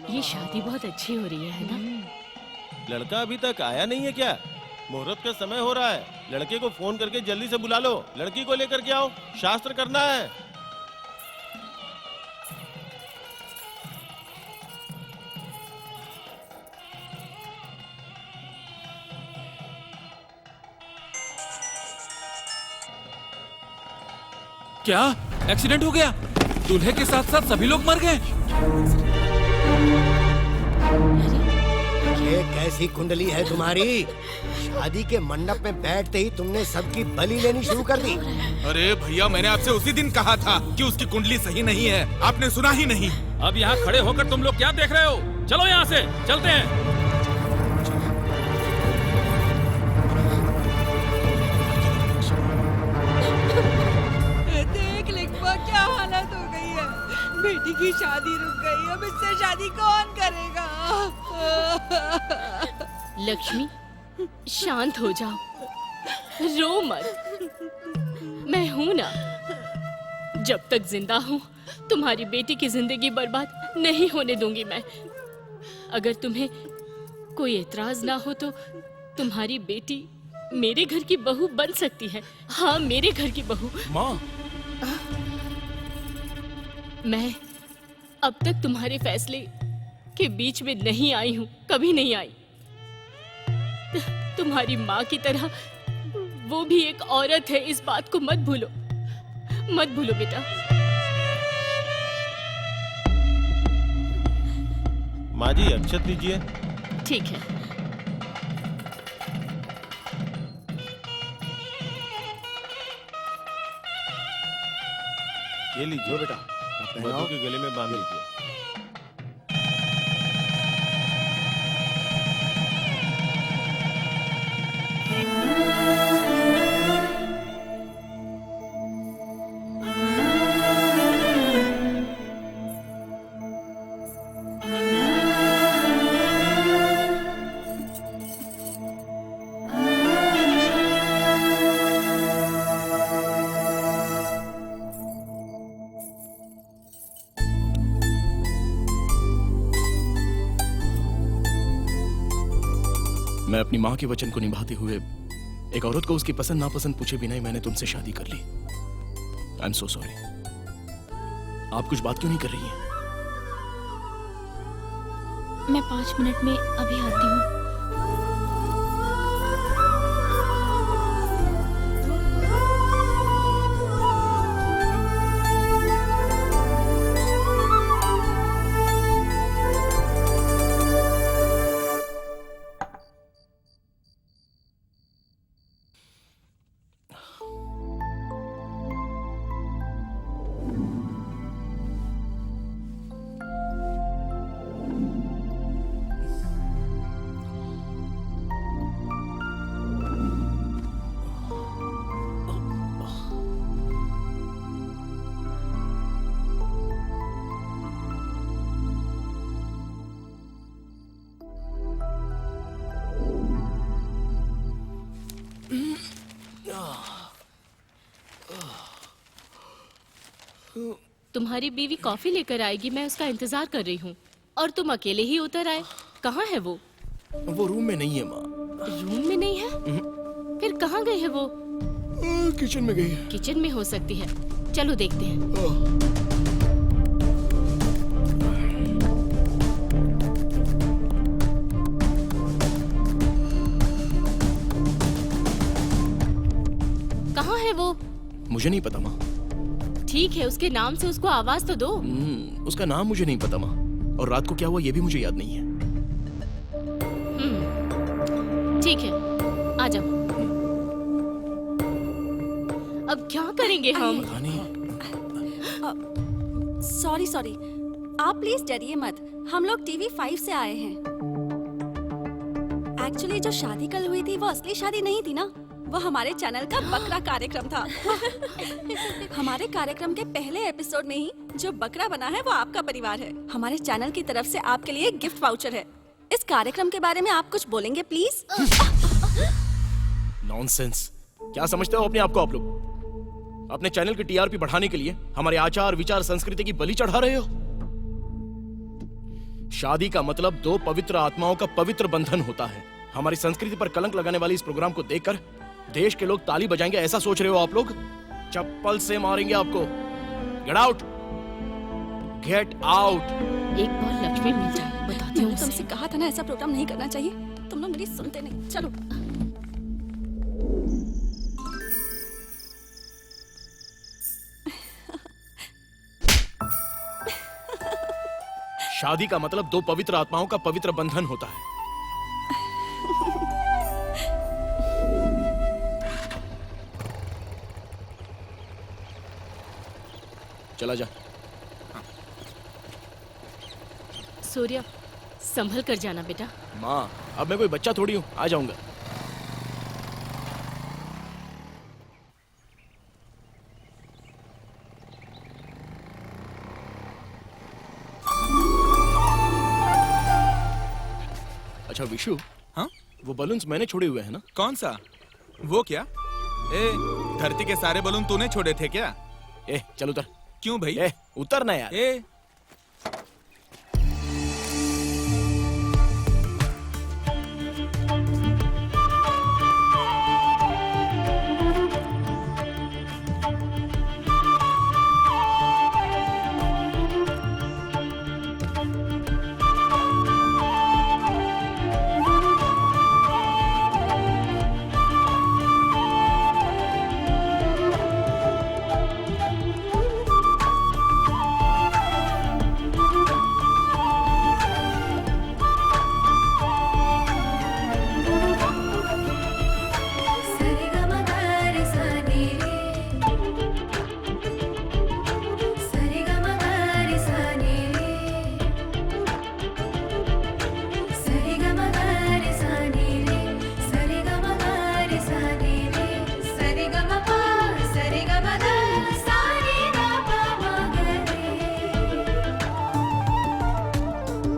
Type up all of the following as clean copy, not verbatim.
ये शादी बहुत अच्छी हो रही है ना? लड़का अभी तक आया नहीं है क्या? मुहूर्त का समय हो रहा है। लड़के को फोन करके जल्दी से बुला लो। लड़की को लेकर के आओ, शास्त्र करना है। क्या एक्सीडेंट हो गया? दूल्हे के साथ साथ सभी लोग मर गए। ये कैसी कुंडली है तुम्हारी? शादी के मंडप में बैठते ही तुमने सबकी बलि लेनी शुरू कर दी। अरे भैया, मैंने आपसे उसी दिन कहा था कि उसकी कुंडली सही नहीं है। आपने सुना ही नहीं। अब यहाँ खड़े होकर तुम लोग क्या देख रहे हो? चलो यहाँ से, चलते हैं। देख लिखवा, क्या हालत हो गई है। बेटी की शादी रुक गई, अब इससे शादी कौन करेगा? लक्ष्मी, शांत हो जाओ, रो मत। मैं हूं ना, जब तक जिंदा हूं तुम्हारी बेटी की जिंदगी बर्बाद नहीं होने दूंगी मैं। अगर तुम्हें कोई एतराज ना हो तो तुम्हारी बेटी मेरे घर की बहू बन सकती है। हाँ, मेरे घर की बहू। माँ, मैं अब तक तुम्हारे फैसले के बीच में नहीं आई हूं, कभी नहीं आई। तुम्हारी माँ की तरह वो भी एक औरत है, इस बात को मत भूलो, मत भूलो बेटा। माँ जी, अक्षत दीजिए। ठीक है। ये लीजिए बेटा, वधू के गले में बांध लीजिए। मैं अपनी माँ के वचन को निभाते हुए एक औरत को उसकी पसंद नापसंद पूछे बिना ही मैंने तुमसे शादी कर ली। I am so sorry. आप कुछ बात क्यों नहीं कर रही हैं? मैं 5 मिनट में अभी आती हूँ। तुम्हारी बीवी कॉफी लेकर आएगी, मैं उसका इंतजार कर रही हूँ। और तुम अकेले ही उतर आए। कहाँ है वो? वो रूम में नहीं है माँ। रूम में नहीं है? फिर कहाँ गई है वो? किचन में गई है। किचन में हो सकती है, चलो देखते हैं। कहाँ है वो? मुझे नहीं पता माँ। ठीक है, उसके नाम से उसको आवाज तो दो। उसका नाम मुझे नहीं पता माँ, और रात को क्या हुआ ये भी मुझे याद नहीं है। ठीक है, आ जाओ। अब क्या करेंगे हम? पता नहीं। सॉरी सॉरी, आप प्लीज डरिए मत, हम लोग टीवी 5 से आए हैं। एक्चुअली जो शादी कल हुई थी वो असली शादी नहीं थी ना, वो हमारे चैनल का बकरा कार्यक्रम था। हमारे कार्यक्रम के पहले एपिसोड में ही जो बकरा बना है वो आपका परिवार है। हमारे चैनल की तरफ से आपके लिए गिफ्ट वाउचर है। इस कार्यक्रम के बारे में आप कुछ बोलेंगे प्लीज? नॉनसेंस। क्या समझते हो अपने आप को आप लोग? अपने चैनल की टीआरपी बढ़ाने के लिए हमारे आचार विचार संस्कृति की बलि चढ़ा रहे हो। शादी का मतलब दो पवित्र आत्माओं का पवित्र बंधन होता है। हमारी संस्कृति पर कलंक लगाने वाली इस प्रोग्राम को देखकर देश के लोग ताली बजाएंगे ऐसा सोच रहे हो आप लोग? चप्पल से मारेंगे आपको। Get out, get out. एक बार लक्ष्मी मिल जाए, बताती हूँ तुमसे उसे। कहा था ना ऐसा प्रोग्राम नहीं करना चाहिए, तुम लोग मेरी सुनते नहीं। चलो शादी का मतलब दो पवित्र आत्माओं का पवित्र बंधन होता है। चला जा। सूर्य, संभल कर जाना बेटा। माँ, अब मैं कोई बच्चा थोड़ी हूँ, आ जाऊंगा। अच्छा विशु, हाँ? वो बलून्स मैंने छोड़े हुए हैं ना? कौन सा? वो क्या? ए, धरती के सारे बलून तूने छोड़े थे क्या? ए, चल उतर। क्यों भाई? ए, उतर ना यार। ए,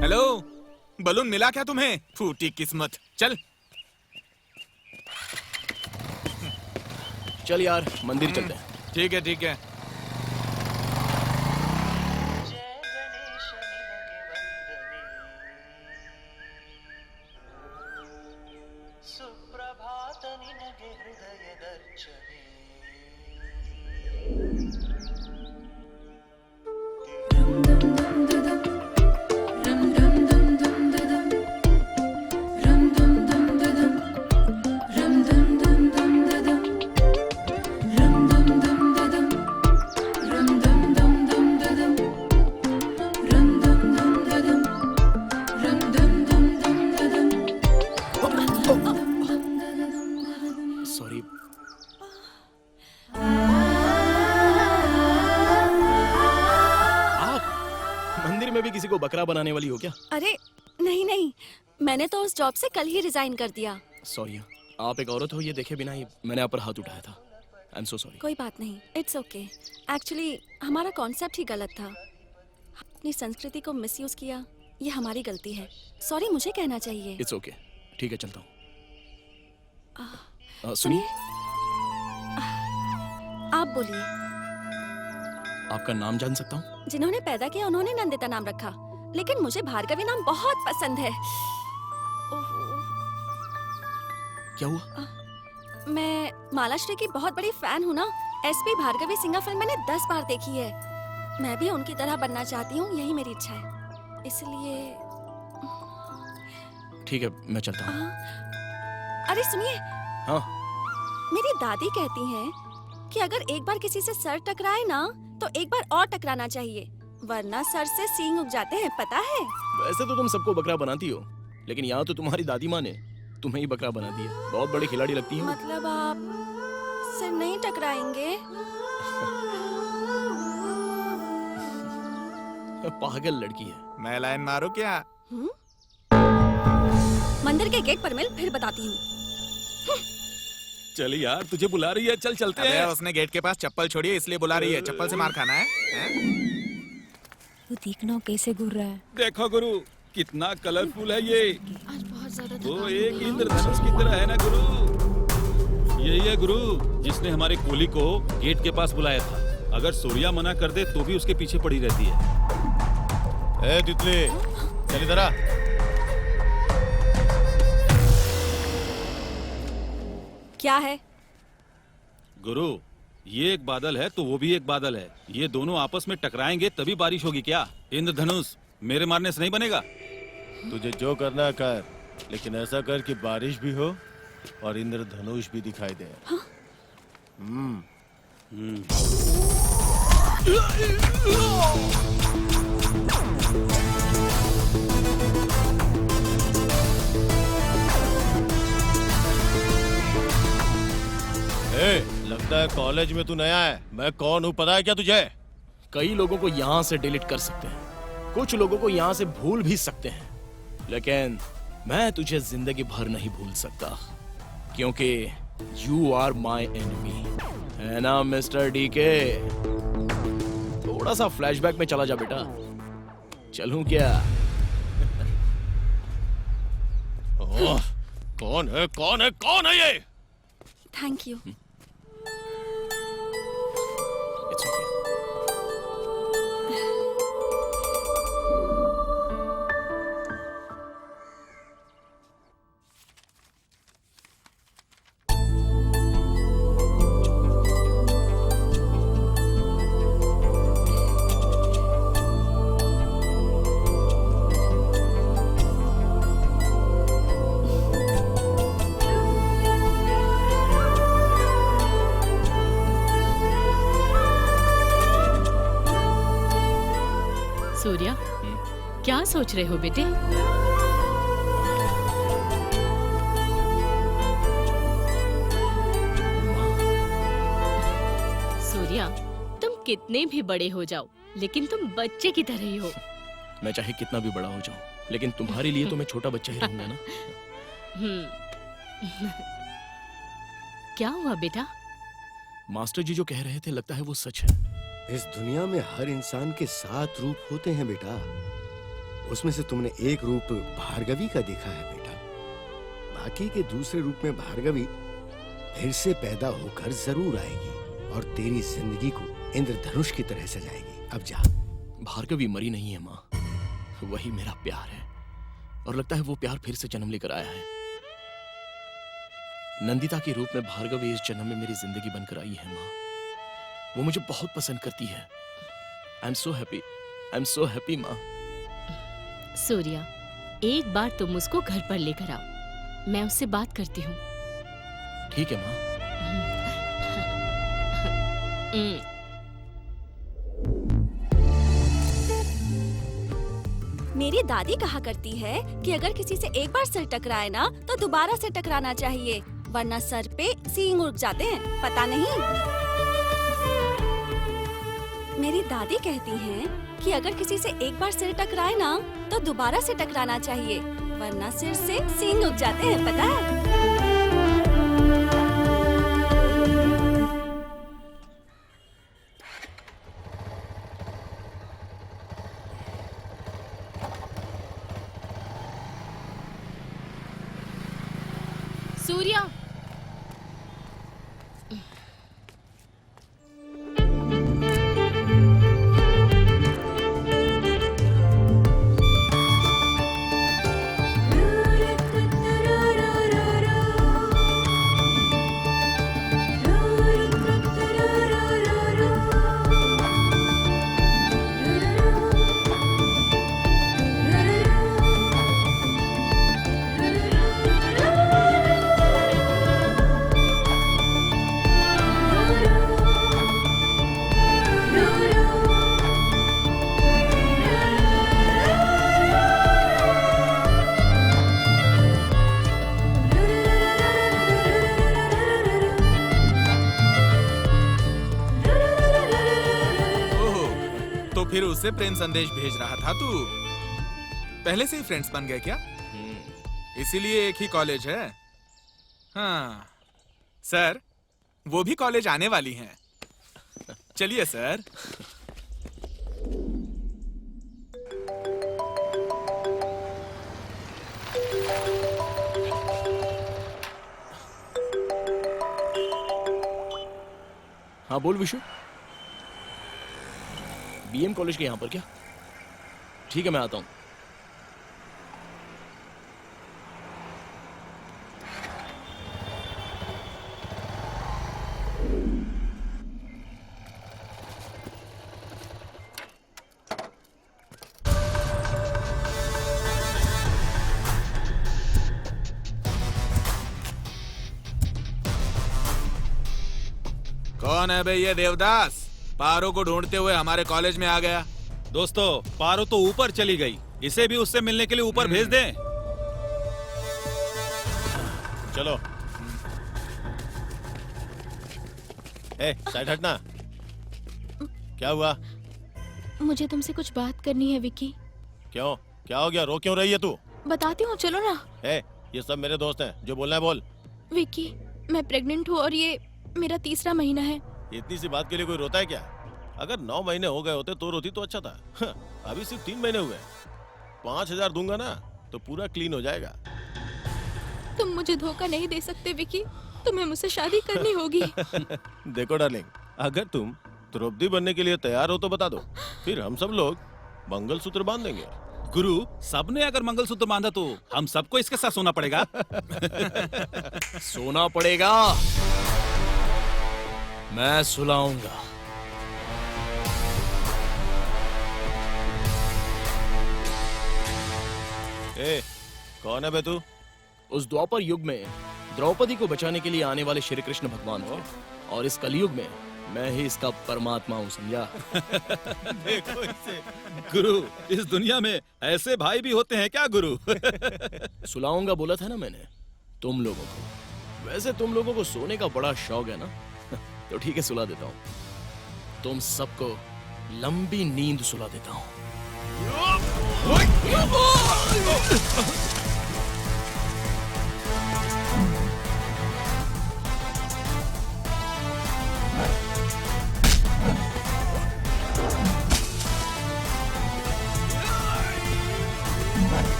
हेलो, बलून मिला क्या तुम्हें? फूटी किस्मत। चल चल यार, मंदिर चलते हैं। ठीक है ठीक है। ಸುಪ್ರಭಾತ ನಿನಗೆ ಹೃದಯದರ್ಚನೆ सॉरी। आप मंदिर में भी किसी को बकरा बनाने वाली हो क्या? अरे नहीं नहीं, मैंने तो उस जॉब से कल ही रिजाइन कर दिया। सॉरी, आप एक औरत हो ये देखे बिना ही मैंने आप पर हाथ उठाया था। I am so sorry. कोई बात नहीं, इट्स ओके। एक्चुअली हमारा कॉन्सेप्ट ही गलत था। अपनी संस्कृति को मिसयूज किया, ये हमारी गलती है। सॉरी मुझे कहना चाहिए। इट्स ओके, ठीक है चलता हूँ। सुनिए, आप बोलिए। आपका नाम जान सकता हूँ? जिन्होंने पैदा किया उन्होंने नंदिता नाम रखा, लेकिन मुझे भार्गवी नाम बहुत पसंद है। ओहो, क्या हुआ? मैं मालाश्री की बहुत बड़ी फैन हूँ ना। एसपी भार्गवी सिंगा फिल्म मैंने 10 बार देखी है। मैं भी उनकी तरह बनना चाहती हूँ, यही मेरी इच्छा है। इसलिए ठीक है, मैं चलता हूँ। अरे सुनिए, हाँ? मेरी दादी कहती हैं कि अगर एक बार किसी से सर टकराए ना तो एक बार और टकराना चाहिए, वरना सर से सींग उग जाते हैं, पता है? वैसे तो तुम सबको बकरा बनाती हो, लेकिन यहाँ तो तुम्हारी दादी माँ ने तुम्हें ही बकरा बना दिया। बहुत बड़ी खिलाड़ी लगती हो। मतलब आप सिर नहीं टकराएंगे? पागल लड़की है। मैं लाइन मारू क्या? मंदिर के गेट पर मिल, फिर बताती हूँ। चल यार, तुझे बुला रही है, चल चलते अबे हैं। उसने गेट के पास चप्पल छोड़ी है इसलिए बुला रही है। चप्पल से मार खाना है, तू देखना कैसे घूर रहा है। देखो गुरु, कितना कलरफुल है ये। आज बहुत ज्यादा वो एक इंद्रधनुष की तरह है ना गुरु। यही है गुरु जिसने हमारे कोली को गेट के पास बुलाया था। अगर सूर्या मना कर दे तो भी उसके पीछे पड़ी रहती है। ए तितली, चल इधर आ। क्या है? गुरु, ये एक बादल है तो वो भी एक बादल है। ये दोनों आपस में टकराएंगे तभी बारिश होगी क्या? इंद्रधनुष मेरे मारने से नहीं बनेगा। तुझे जो करना है कर, लेकिन ऐसा कर कि बारिश भी हो और इंद्रधनुष भी दिखाई दे। लगता है कॉलेज में तू नया है। मैं कौन हूँ पता है क्या तुझे? कई लोगों को यहाँ से डिलीट कर सकते हैं, कुछ लोगों को यहाँ से भूल भी सकते हैं, लेकिन मैं तुझे जिंदगी भर नहीं भूल सकता, क्योंकि यू आर माई एनिमी, है ना मिस्टर डीके? थोड़ा सा फ्लैशबैक में चला जा बेटा। चलूं क्या? ओह, कौन है कौन है कौन है ये? Thank you. It's okay. Surya, क्या सोच रहे हो बेटे? सूर्या, तुम कितने भी बड़े हो जाओ, लेकिन तुम बच्चे की तरह ही हो। मैं चाहे कितना भी बड़ा हो जाऊं, लेकिन तुम्हारे लिए तो मैं छोटा बच्चा ही रहूंगा ना। क्या हुआ बेटा? मास्टर जी जो कह रहे थे लगता है वो सच है। इस दुनिया में हर इंसान के 7 रूप होते हैं बेटा। उसमें से तुमने एक रूप भार्गवी का देखा है बेटा। बाकी के दूसरे रूप में भार्गवी फिर से पैदा होकर जरूर आएगी और तेरी जिंदगी को इंद्रधनुष की तरह सजाएगी। अब जा। भार्गवी मरी नहीं है माँ, वही मेरा प्यार है, और लगता है वो प्यार फिर से जन्म लेकर आया है। नंदिता के रूप में भार्गवी इस जन्म में मेरी जिंदगी बनकर आई है माँ। वो मुझे बहुत पसंद करती है। I am so happy, I am so happy माँ। सूर्या, एक बार तुम उसको घर पर लेकर आओ, मैं उससे बात करती हूँ। ठीक है माँ। मेरी दादी कहा करती है कि अगर किसी से एक बार सिर टकराए ना तो दोबारा से टकराना चाहिए, वरना सर पे सींग उड़ जाते हैं, पता नहीं? मेरी दादी कहती हैं कि अगर किसी से एक बार सिर टकराए ना तो दोबारा से टकराना चाहिए, वरना सिर से सींग उग जाते हैं, पता है? सूर्या, उसे प्रेम संदेश भेज रहा था तू। पहले से ही फ्रेंड्स बन गए क्या? इसीलिए एक ही कॉलेज है। हाँ सर, वो भी कॉलेज आने वाली हैं। चलिए सर। हाँ बोल विशु। बीएम कॉलेज के यहाँ पर क्या? ठीक है मैं आता हूँ। कौन है भाई ये देवदास? पारो को ढूंढते हुए हमारे कॉलेज में आ गया। दोस्तों, पारो तो ऊपर चली गई, इसे भी उससे मिलने के लिए ऊपर भेज दें। चलो। ए, साइड हटना। क्या हुआ? मुझे तुमसे कुछ बात करनी है विकी। क्यों? क्या हो गया? रो क्यों रही है तू? बताती हूँ, चलो ना। ए, ये सब मेरे दोस्त हैं, जो बोलना है बोल। विकी, मैं प्रेग्नेंट हूँ और ये मेरा तीसरा महीना है। इतनी सी बात के लिए कोई रोता है क्या? अगर 9 महीने हो गए होते तो रोती तो अच्छा था। अभी सिर्फ 3 महीने हुए। 5,000 दूंगा ना तो पूरा क्लीन हो जाएगा। तुम मुझे धोखा नहीं दे सकते विकी, तुम्हें मुझसे शादी करनी होगी। देखो डार्लिंग, अगर तुम द्रौपदी बनने के लिए तैयार हो तो बता दो, फिर हम सब लोग मंगलसूत्र बांध देंगे। गुरु, सबने अगर मंगलसूत्र बांधा तो हम सबको इसके साथ सोना पड़ेगा। सोना पड़ेगा, मैं सुलाऊंगा। ए, कौन है बे तू? उस द्वापर युग में द्रौपदी को बचाने के लिए आने वाले श्री कृष्ण भगवान थे, और इस कलयुग में मैं ही इसका परमात्मा हूँ, समझा? देखो इसे। गुरु, इस दुनिया में ऐसे भाई भी होते हैं क्या गुरु? सुलाऊंगा बोला था ना मैंने तुम लोगों को। वैसे तुम लोगों को सोने का बड़ा शौक है ना, तो ठीक है सुला देता हूँ। तुम सबको लंबी नींद सुला देता हूँ।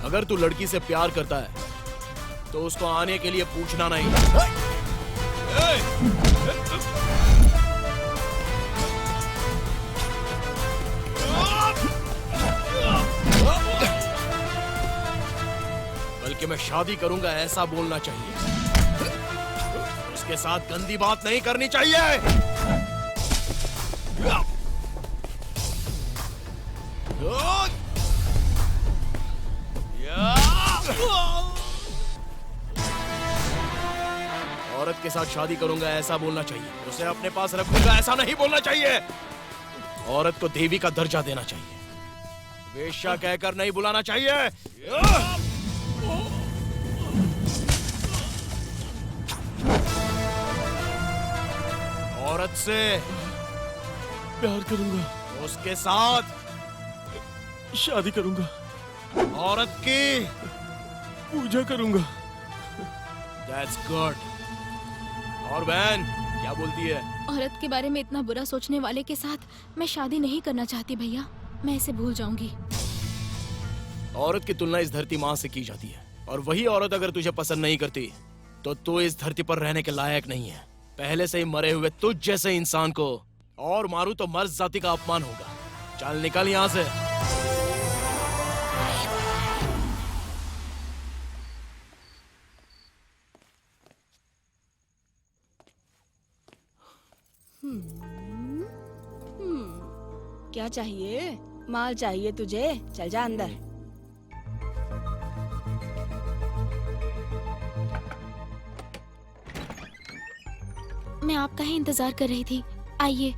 अगर तू लड़की से प्यार करता है तो उसको आने के लिए पूछना नहीं। बल्कि मैं शादी करूंगा ऐसा बोलना चाहिए। उसके साथ गंदी बात नहीं करनी चाहिए। औरत के साथ शादी करूंगा ऐसा बोलना चाहिए, उसे अपने पास रखूंगा ऐसा नहीं बोलना चाहिए। औरत को देवी का दर्जा देना चाहिए, वेश्या कहकर नहीं बुलाना चाहिए। औरत से प्यार करूंगा, उसके साथ शादी करूंगा, औरत की पूजा करूंगा। That's good। और बहन क्या बोलती है? औरत के बारे में इतना बुरा सोचने वाले के साथ मैं शादी नहीं करना चाहती भैया, मैं इसे भूल जाऊंगी। औरत की तुलना इस धरती माँ से की जाती है, और वही औरत अगर तुझे पसंद नहीं करती तो तू इस धरती पर रहने के लायक नहीं है। पहले से ही मरे हुए तुझ जैसे इंसान को और मारू तो मर्द जाति का अपमान होगा। चल निकल यहाँ से। क्या चाहिए? माल चाहिए तुझे? चल जा अंदर। मैं आपका ही इंतजार कर रही थी, आइए।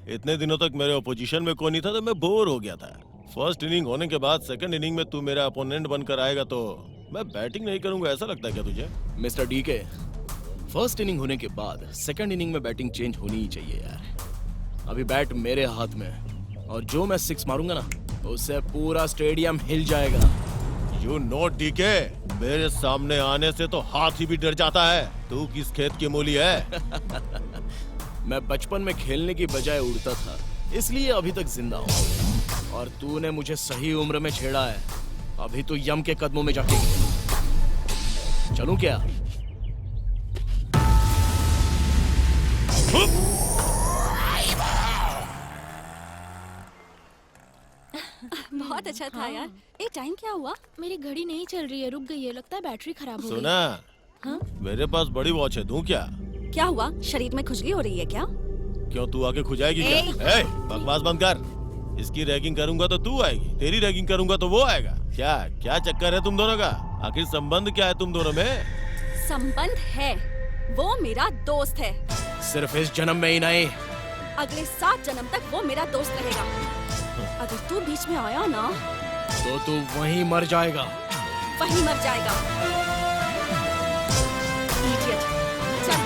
इतने दिनों तक मेरे ओपोजिशन में कोई नहीं था तो मैं बोर हो गया था। फर्स्ट इनिंग होने के बाद सेकंड इनिंग में तू मेरा अपोनेंट बनकर आएगा तो मैं बैटिंग नहीं करूंगा, ऐसा लगता है क्या तुझे? मिस्टर डीके, फर्स्ट इनिंग होने के बाद सेकंड इनिंग में बैटिंग चेंज होनी ही चाहिए यार। अभी बैट मेरे हाथ में है और जो मैं सिक्स मारूंगा ना उससे पूरा स्टेडियम हिल जाएगा। यू नो डीके, मेरे सामने आने से तो हाथ ही भी डर जाता है। तू किस खेत की मूली है? मैं बचपन में खेलने की बजाय उड़ता था, इसलिए अभी तक जिंदा हूँ। और तूने मुझे सही उम्र में छेड़ा है, अभी तो यम के कदमों में जाके चलूं क्या? बहुत अच्छा था यार। ये टाइम क्या हुआ? मेरी घड़ी नहीं चल रही है, रुक गई है, लगता है बैटरी खराब हो गई। सुना, हाँ? मेरे पास बड़ी वॉच है, दूं क्या? क्या हुआ? शरीर में खुजली हो रही है क्या? क्यों, तू आके खुजाएगी क्या? ए, बकवास बंद कर। इसकी रैगिंग करूंगा तो तू आएगी, तेरी रैगिंग करूंगा तो वो आएगा। क्या क्या चक्कर है तुम दोनों का? आखिर संबंध क्या है तुम दोनों में? संबंध है, वो मेरा दोस्त है। सिर्फ इस जन्म में ही नहीं, अगले 7 जन्म तक वो मेरा दोस्त रहेगा। अगर तू बीच में आया ना तो तू वहीं मर जाएगा। वहीं मर जाएगा। Idiot। चल।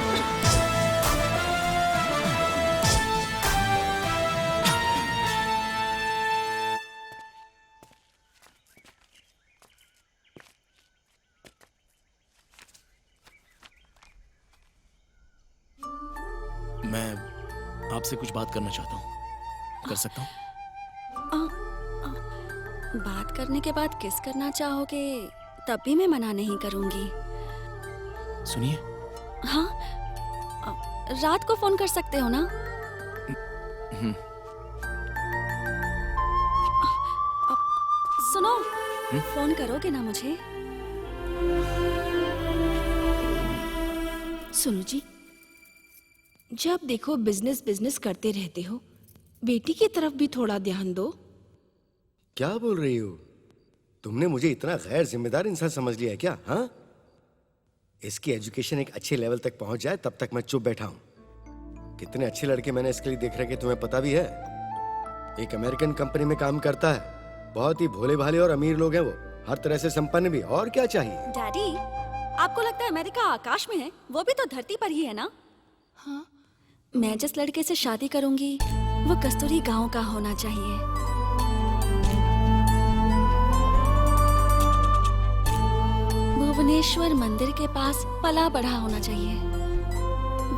मैं आपसे कुछ बात करना चाहता हूँ, कर सकता हूँ? बात करने के बाद किस करना चाहोगे तब भी मैं मना नहीं करूंगी। सुनिए। हाँ, रात को फोन कर सकते हो ना? फोन करोगे ना मुझे? सुनो जी, जब देखो बिजनेस बिजनेस करते रहते हो, बेटी की तरफ भी थोड़ा ध्यान दो। क्या बोल रही हो? तुमने मुझे इतना गैर जिम्मेदार इंसान समझ लिया है क्या? हाँ, इसकी एजुकेशन एक अच्छे लेवल तक पहुंच जाए तब तक मैं चुप बैठा हूं। कितने अच्छे लड़के मैंने इसके लिए देख रखे तुम्हें पता भी है। एक अमेरिकन कंपनी में काम करता है, बहुत ही भोले भाले और अमीर लोग हैं वो, हर तरह से संपन्न भी। और क्या चाहिए? डैडी, आपको लगता है अमेरिका आकाश में है? वो भी तो धरती पर ही है ना। हाँ, मैं जिस लड़के से शादी करूंगी वो कस्तूरी गांव का होना चाहिए। भुवनेश्वर मंदिर के पास पला बढ़ा होना चाहिए।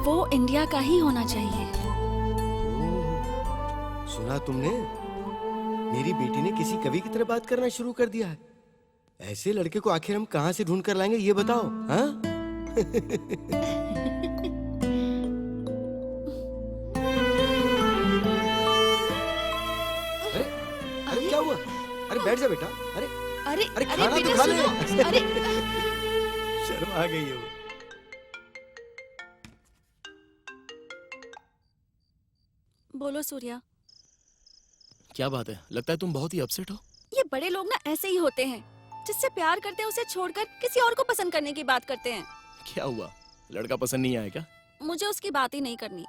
वो इंडिया का ही होना चाहिए। सुना तुमने? मेरी बेटी ने किसी कवि की तरह बात करना शुरू कर दिया है। ऐसे लड़के को आखिर हम कहां से ढूंढ कर लाएंगे ये बताओ। हाँ? अरे अरे क्या हुआ? अरे बैठ जा बेटा। अरे अरे अरे खाना तो बेटा खा ले। सुनो, अरे शर्म आ गई हो। बोलो सूर्या। क्या बात है? लगता है तुम बहुत ही अपसेट हो। ये बड़े लोग ना ऐसे ही होते हैं, जिससे प्यार करते हैं उसे छोड़कर किसी और को पसंद करने की बात करते हैं। क्या हुआ? लड़का पसंद नहीं आया क्या? मुझे उसकी बात ही नहीं करनी।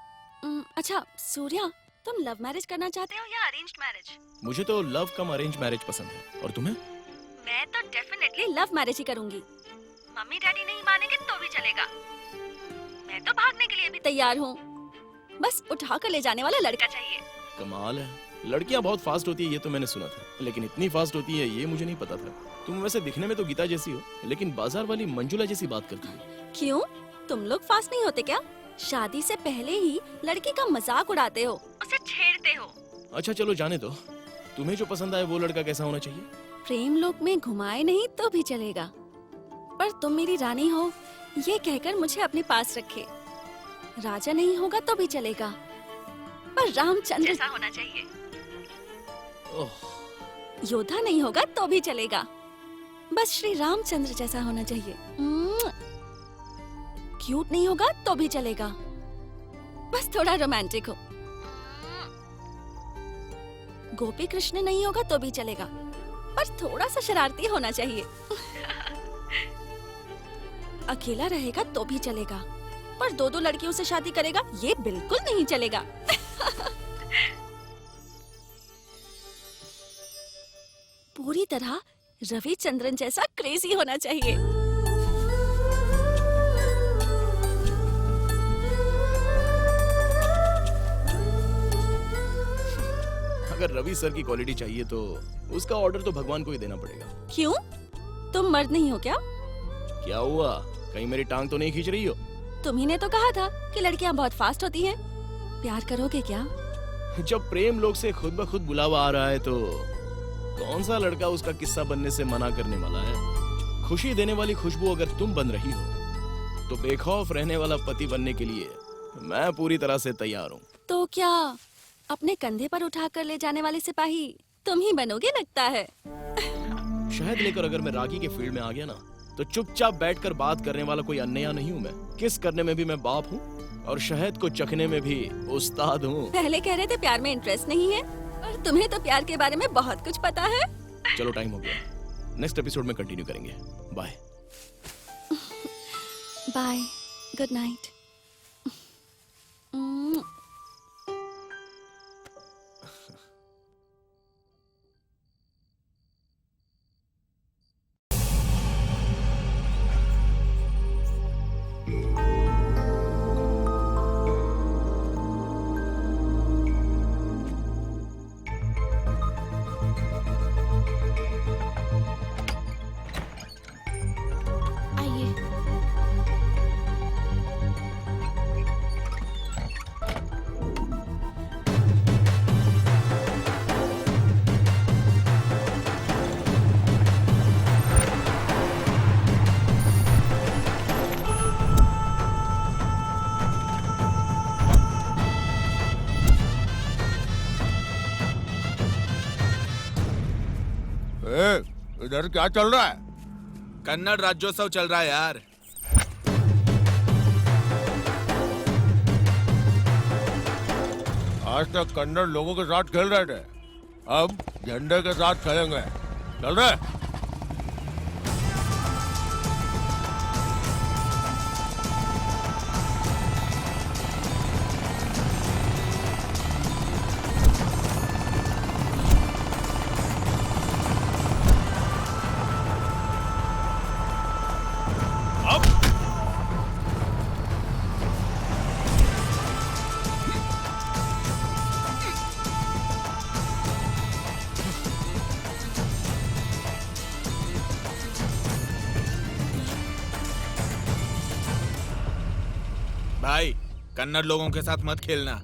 अच्छा सूर्या, तुम लव मैरिज करना चाहते हो या अरेंज्ड मैरिज? मुझे तो लव कम अरेंज मैरिज पसंद है। और तुम्हें? मैं तो डेफिनेटली लव मैरिज ही करूंगी। मम्मी डैडी नहीं मानेंगे तो भी चलेगा। मैं तो भागने के लिए भी तैयार हूँ। बस उठा कर ले जाने वाला लड़का चाहिए। कमाल है, लड़कियां बहुत फास्ट होती है ये तो मैंने सुना था, लेकिन इतनी फास्ट होती है ये मुझे नहीं पता था। तुम वैसे दिखने में तो गीता जैसी हो, लेकिन बाजार वाली मंजुला जैसी बात करती हो। क्यों, तुम लोग फास्ट नहीं होते क्या? शादी से पहले ही लड़की का मजाक उड़ाते हो, उसे छेड़ते हो। अच्छा चलो जाने दो, तुम्हें जो पसंद आए वो लड़का कैसा होना चाहिए? प्रेम लोक में घुमाए नहीं तो भी चलेगा, पर तुम मेरी रानी हो ये कहकर मुझे अपने पास रखे। राजा नहीं होगा तो भी चलेगा, पर रामचंद्र जैसा होना चाहिए। ओह, योद्धा नहीं होगा तो भी चलेगा, बस श्री रामचंद्र जैसा होना चाहिए। क्यूट नहीं होगा तो भी चलेगा, बस थोड़ा रोमांटिक हो। गोपी कृष्ण नहीं होगा तो भी चलेगा, पर थोड़ा सा शरारती होना चाहिए। अकेला रहेगा तो भी चलेगा, पर दो दो लड़कियों से शादी करेगा ये बिल्कुल नहीं चलेगा। पूरी तरह रविचंद्रन जैसा क्रेजी होना चाहिए। अगर रवि सर की क्वालिटी चाहिए तो उसका ऑर्डर तो भगवान को ही देना पड़ेगा। क्यों, तुम मर्द नहीं हो क्या? क्या हुआ, कहीं मेरी टांग तो नहीं खींच रही हो? तुम्ही ने तो कहा था कि लड़कियां बहुत फास्ट होती हैं। प्यार करोगे क्या? जब प्रेम लोग से खुद ब खुद बुलावा आ रहा है तो कौन सा लड़का उसका किस्सा बनने से मना करने वाला है? खुशी देने वाली खुशबू अगर तुम बन रही हो तो बेखौफ रहने वाला पति बनने के लिए मैं पूरी तरह से तैयार हूँ। तो क्या अपने कंधे पर उठा कर ले जाने वाले सिपाही तुम ही बनोगे लगता है। शहद लेकर अगर मैं रागी के फील्ड में आ गया ना तो चुपचाप बैठकर बात करने वाला कोई अन्या नहीं हूँ मैं। किस करने में भी मैं बाप हूँ और शहद को चखने में भी उस्ताद हूँ। पहले कह रहे थे प्यार में इंटरेस्ट नहीं है, और तुम्हें तो प्यार के बारे में बहुत कुछ पता है। चलो टाइम हो गया, नेक्स्ट एपिसोड में कंटिन्यू करेंगे। Bye bye, good night. आइए। इधर क्या चल रहा है? कन्नड़ राज्योत्सव चल रहा है यार। आज तक कन्नड़ लोगों के साथ खेल रहे थे, अब झंडे के साथ खेलेंगे। चल रहे? भाई कन्नड़ लोगों के साथ मत खेलना।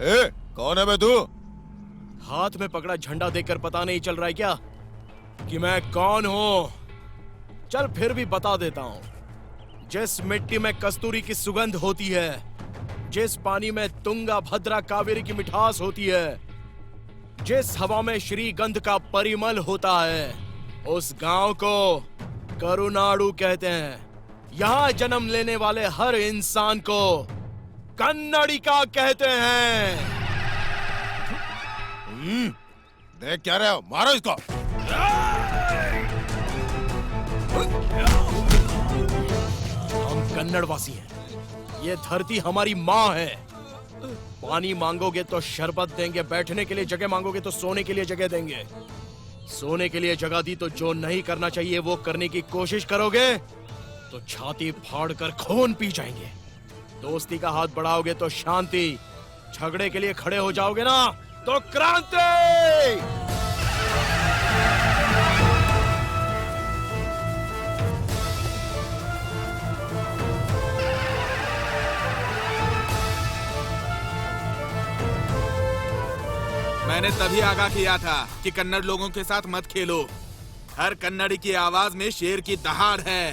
ए, कौन है बे तू? हाथ में पकड़ा झंडा देखकर पता नहीं चल रहा है क्या कि मैं कौन हूं? चल फिर भी बता देता हूं। जिस मिट्टी में कस्तूरी की सुगंध होती है, जिस पानी में तुंगा भद्रा कावेरी की मिठास होती है, जिस हवा में श्रीगंध का परिमल होता है, उस गांव को करुनाडु कहते हैं। यहां जन्म लेने वाले हर इंसान को कन्नडिका कहते हैं। देख क्या रहे हो? मारो इसको। हम कन्नड़वासी हैं। ये धरती हमारी माँ है। पानी मांगोगे तो शरबत देंगे, बैठने के लिए जगह मांगोगे तो सोने के लिए जगह देंगे। सोने के लिए जगह दी तो जो नहीं करना चाहिए वो करने की कोशिश करोगे तो छाती फाड़कर खून पी जाएंगे। दोस्ती का हाथ बढ़ाओगे तो शांति, झगड़े के लिए खड़े हो जाओगे ना तो क्रांति। मैंने तभी आगाह किया था कि कन्नड़ लोगों के साथ मत खेलो। हर कन्नड़ी की आवाज में शेर की दहाड़ है।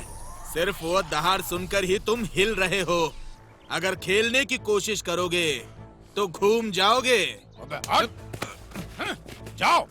सिर्फ वो दहाड़ सुनकर ही तुम हिल रहे हो। अगर खेलने की कोशिश करोगे तो घूम जाओगे। अबे हट! जाओ।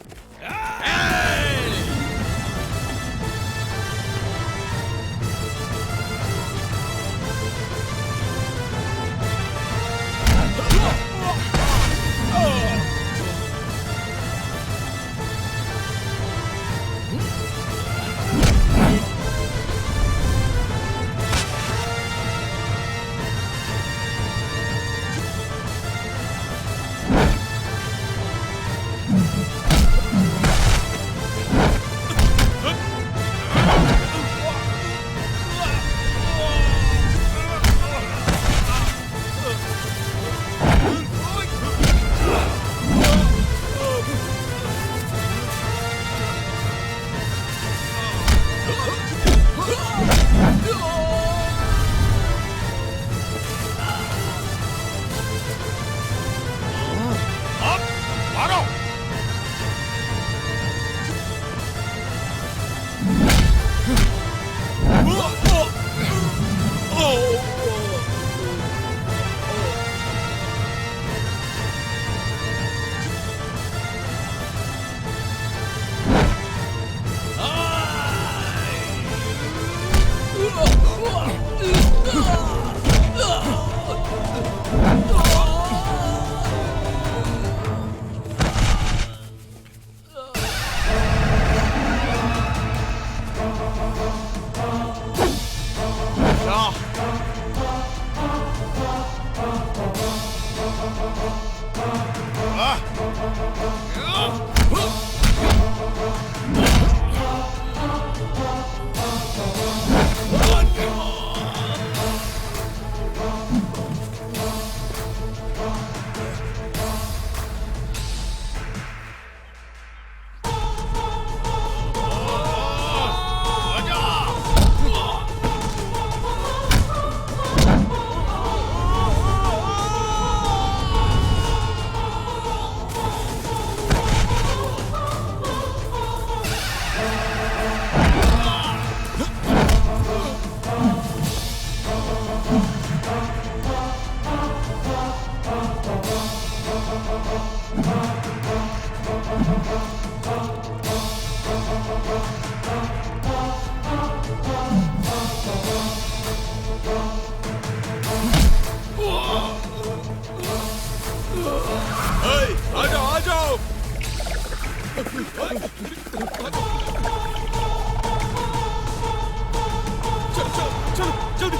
चलो जल्दी।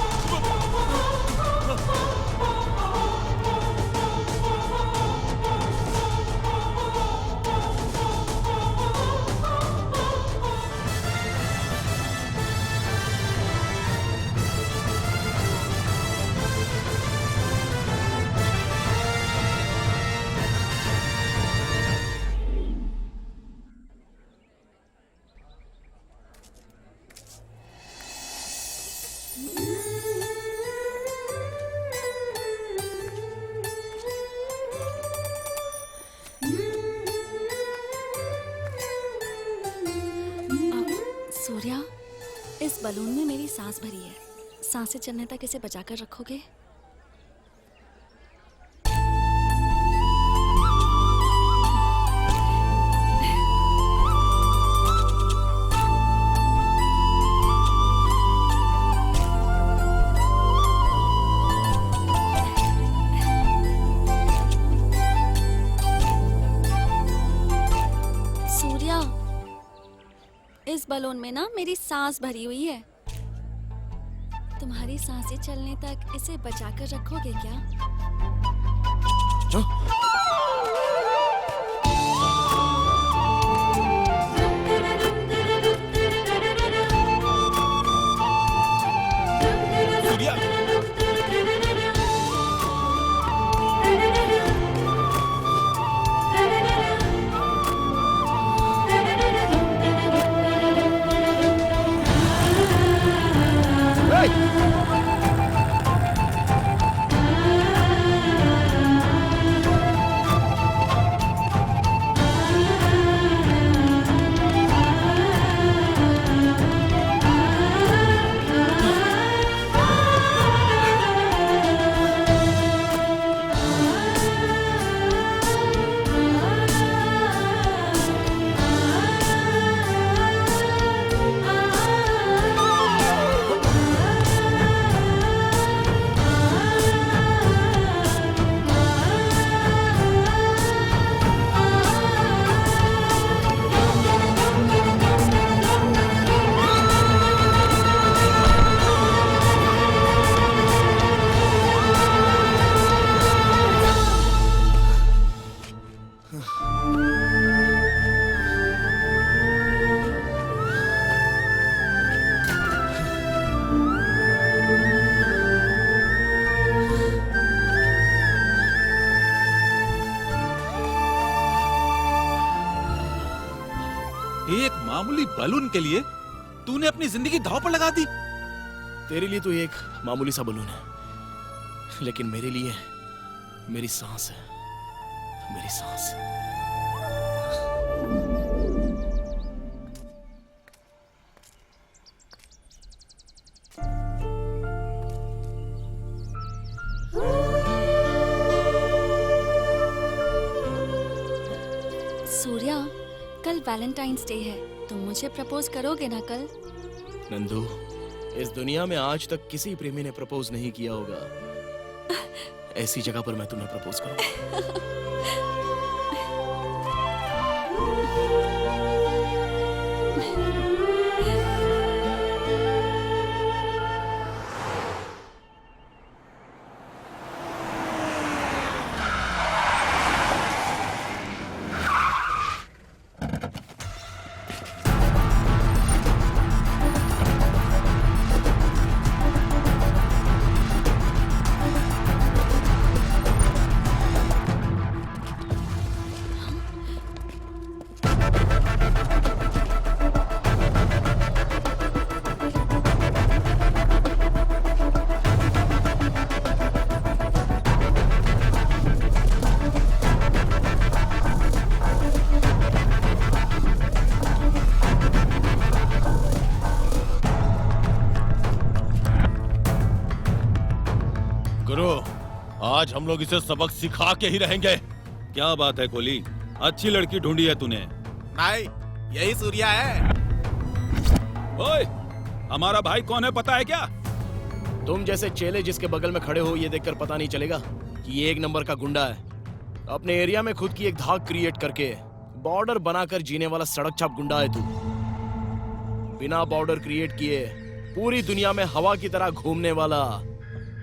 सूर्या, इस बलून में मेरी सांस भरी है। सांसें चलने तक इसे बचाकर रखोगे? सूर्या, इस बलून में ना मेरी सांस भरी हुई है। तुम्हारी सांसें चलने तक इसे बचाकर रखोगे क्या? सूर्या, एक मामूली बलून के लिए तूने अपनी जिंदगी दांव पर लगा दी। तेरे लिए तो एक मामूली सा बलून है, लेकिन मेरे लिए मेरी सांस है, मेरी सांस। सूर्या, कल वैलेंटाइंस डे है, तुम मुझे प्रपोज करोगे ना कल? नंदू, इस दुनिया में आज तक किसी प्रेमी ने प्रपोज नहीं किया होगा। ऐसी जगह पर मैं तुम्हें प्रपोज करूंगा। गुरु, आज हम लोग इसे सबक सिखा के ही रहेंगे। क्या बात है कोली, अच्छी लड़की ढूंढी है तूने। भाई, यही सूर्या है। ओए, हमारा भाई कौन है पता है क्या? तुम जैसे चेले जिसके बगल में खड़े हो ये देखकर पता नहीं चलेगा कि ये एक नंबर का गुंडा है। अपने एरिया में खुद की एक धाक क्रिएट करके बॉर्डर बनाकर जीने वाला सड़क छाप गुंडा है तू। बिना बॉर्डर क्रिएट किए पूरी दुनिया में हवा की तरह घूमने वाला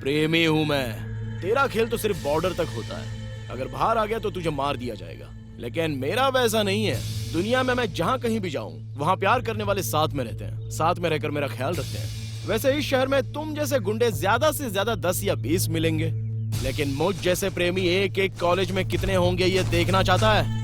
प्रेमी हूं मैं। तेरा खेल तो सिर्फ बॉर्डर तक होता है, अगर बाहर आ गया तो तुझे मार दिया जाएगा। लेकिन मेरा वैसा नहीं है। दुनिया में मैं जहां कहीं भी जाऊं वहां प्यार करने वाले साथ में रहते हैं, साथ में रहकर मेरा ख्याल रखते हैं। वैसे इस शहर में तुम जैसे गुंडे ज्यादा से ज्यादा 10 या 20 मिलेंगे, लेकिन मुझ जैसे प्रेमी एक एक कॉलेज में कितने होंगे ये देखना चाहता है।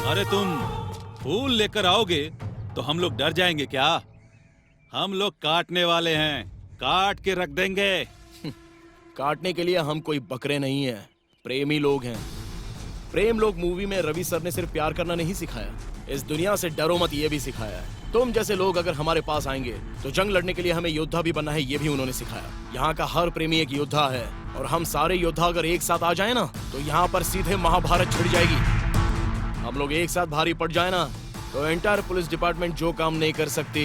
अरे तुम फूल लेकर आओगे तो हम लोग डर जाएंगे क्या? हम लोग काटने वाले हैं, काट के रख देंगे। काटने के लिए हम कोई बकरे नहीं हैं, प्रेमी लोग हैं। प्रेम लोग मूवी में रवि सर ने सिर्फ प्यार करना नहीं सिखाया, इस दुनिया से डरो मत ये भी सिखाया है। तुम जैसे लोग अगर हमारे पास आएंगे तो जंग लड़ने के लिए हमें योद्धा भी बनना है, ये भी उन्होंने सिखाया। यहाँ का हर प्रेमी एक योद्धा है और हम सारे योद्धा अगर एक साथ आ जाए ना तो यहाँ पर सीधे महाभारत छिड़ जाएगी। हम लोग एक साथ भारी पड़ जाए ना तो एंटायर पुलिस डिपार्टमेंट जो काम नहीं कर सकती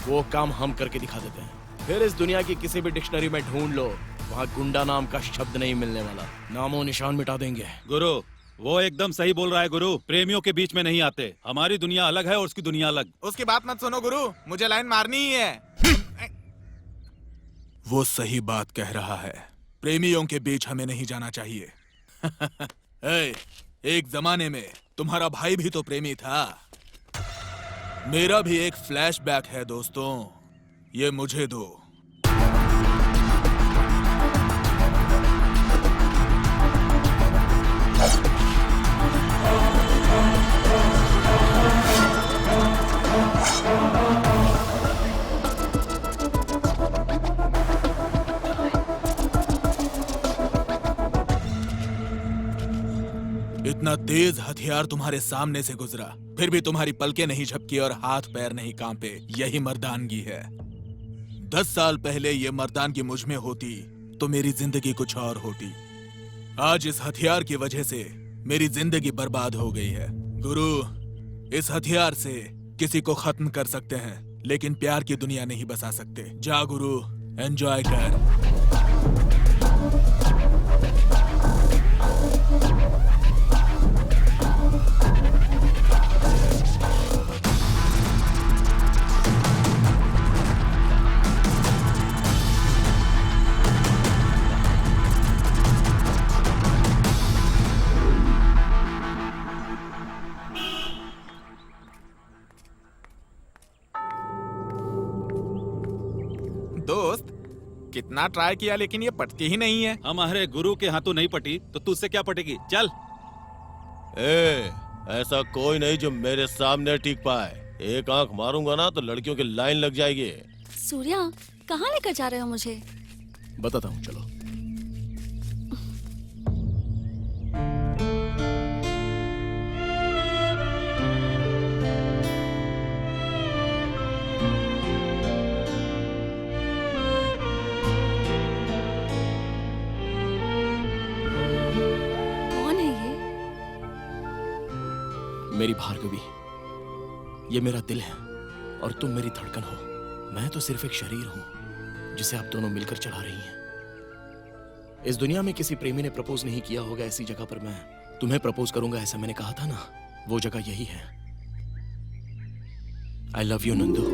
वो काम हम करके दिखा देते हैं। फिर इस दुनिया की किसी भी डिक्शनरी में ढूंढ लो, वहाँ गुंडा नाम का शब्द नहीं मिलने वाला, नामो निशान मिटा देंगे। गुरु वो एकदम सही बोल रहा है गुरु, प्रेमियों के बीच में नहीं आते। हमारी दुनिया अलग है और उसकी दुनिया अलग। उसकी बात मत सुनो गुरु, मुझे लाइन मारनी ही है। वो सही बात कह रहा है, प्रेमियों के बीच हमें नहीं जाना चाहिए। एक जमाने में तुम्हारा भाई भी तो प्रेमी था। मेरा भी एक फ्लैशबैक है दोस्तों, ये मुझे दो। इतना तेज हथियार तुम्हारे सामने से गुजरा, फिर भी तुम्हारी पलकें नहीं झपकी और हाथ पैर नहीं कांपे। यही मर्दानगी है। 10 साल पहले ये मर्दानगी मुझ में होती तो मेरी जिंदगी कुछ और होती। आज इस हथियार की वजह से मेरी जिंदगी बर्बाद हो गई है। गुरु, इस हथियार से किसी को खत्म कर सकते हैं, लेकिन प्यार की दुनिया नहीं बसा सकते। जा गुरु, एंजॉय कर। दोस्त, कितना ट्राई किया लेकिन ये पटती ही नहीं है। हमारे गुरु के हाथों नहीं पटी तो तुझसे क्या पटेगी? चल। ऐसा कोई नहीं जो मेरे सामने टिक पाए। एक आंख मारूंगा ना तो लड़कियों की लाइन लग जाएगी। सूर्या, कहाँ लेकर जा रहे हो मुझे? बताता हूँ, चलो। मेरी भार्गवी, ये मेरा दिल है और तुम मेरी धड़कन हो। मैं तो सिर्फ एक शरीर हूं जिसे आप दोनों मिलकर चला रही हैं। इस दुनिया में किसी प्रेमी ने प्रपोज नहीं किया होगा ऐसी जगह पर मैं तुम्हें प्रपोज करूंगा, ऐसा मैंने कहा था ना। वो जगह यही है। I love you Nandu.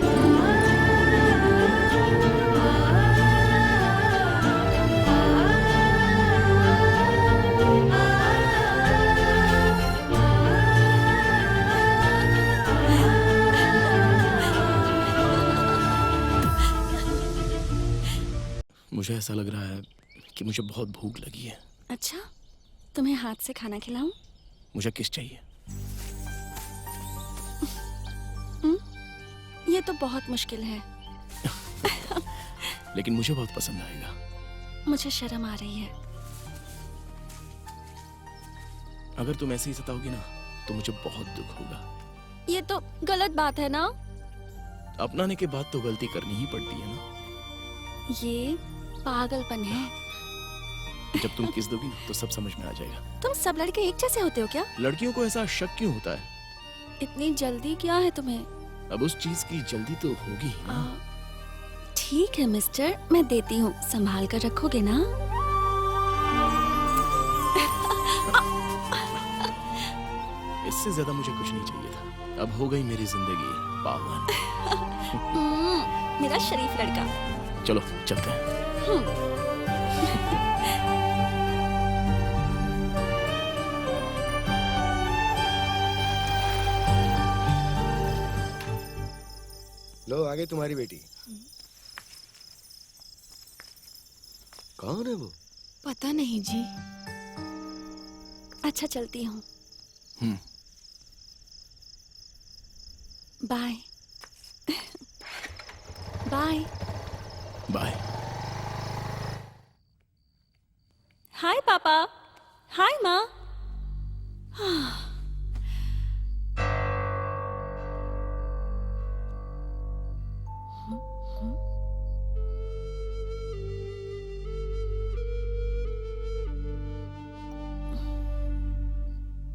मुझे ऐसा लग रहा है कि मुझे बहुत भूख लगी है। अच्छा, तुम्हें हाथ से खाना खिलाऊं? मुझे किस चाहिए? ये तो बहुत मुश्किल है। लेकिन मुझे बहुत पसंद आएगा। मुझे शर्म आ रही है। अगर तुम ऐसे ही सताओगी ना तो मुझे बहुत दुख होगा। ये तो गलत बात है ना? अपनाने के बाद तो गलती करनी ही पड़ती है ना। ये पागलपन है। जब तुम किस दोगी तो सब समझ में आ जाएगा। तुम सब लड़के एक जैसे होते हो क्या? लड़कियों को ऐसा शक क्यों होता है? इतनी जल्दी क्या है तुम्हें? अब उस चीज की जल्दी तो होगी ही ना। ठीक है मिस्टर, मैं देती हूँ, संभाल कर रखोगे ना? इससे ज्यादा मुझे कुछ नहीं चाहिए था। अब हो गई मेरी जिंदगी पावन। मेरा शरीफ लड़का। चलो चलते हैं। लो आगे तुम्हारी बेटी। कौन है वो? पता नहीं जी। अच्छा चलती हूँ। बाय। बाय। बाय। हाय पापा। हाय माँ।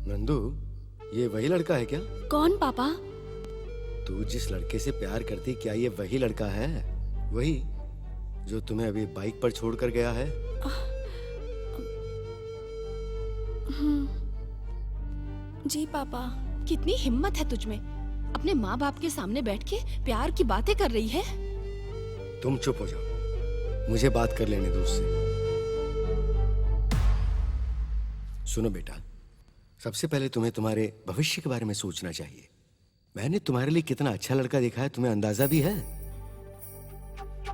नंदू, ये वही लड़का है क्या? कौन पापा? तू जिस लड़के से प्यार करती, क्या ये वही लड़का है? वही जो तुम्हें अभी बाइक पर छोड़कर गया है? जी पापा। कितनी हिम्मत है तुझ में, अपने माँ बाप के सामने बैठ के प्यार की बातें कर रही है। तुम चुप हो जाओ, मुझे बात कर लेने दो उससे। सुनो बेटा, सबसे पहले तुम्हें तुम्हारे भविष्य के बारे में सोचना चाहिए। मैंने तुम्हारे लिए कितना अच्छा लड़का देखा है, तुम्हें अंदाजा भी है?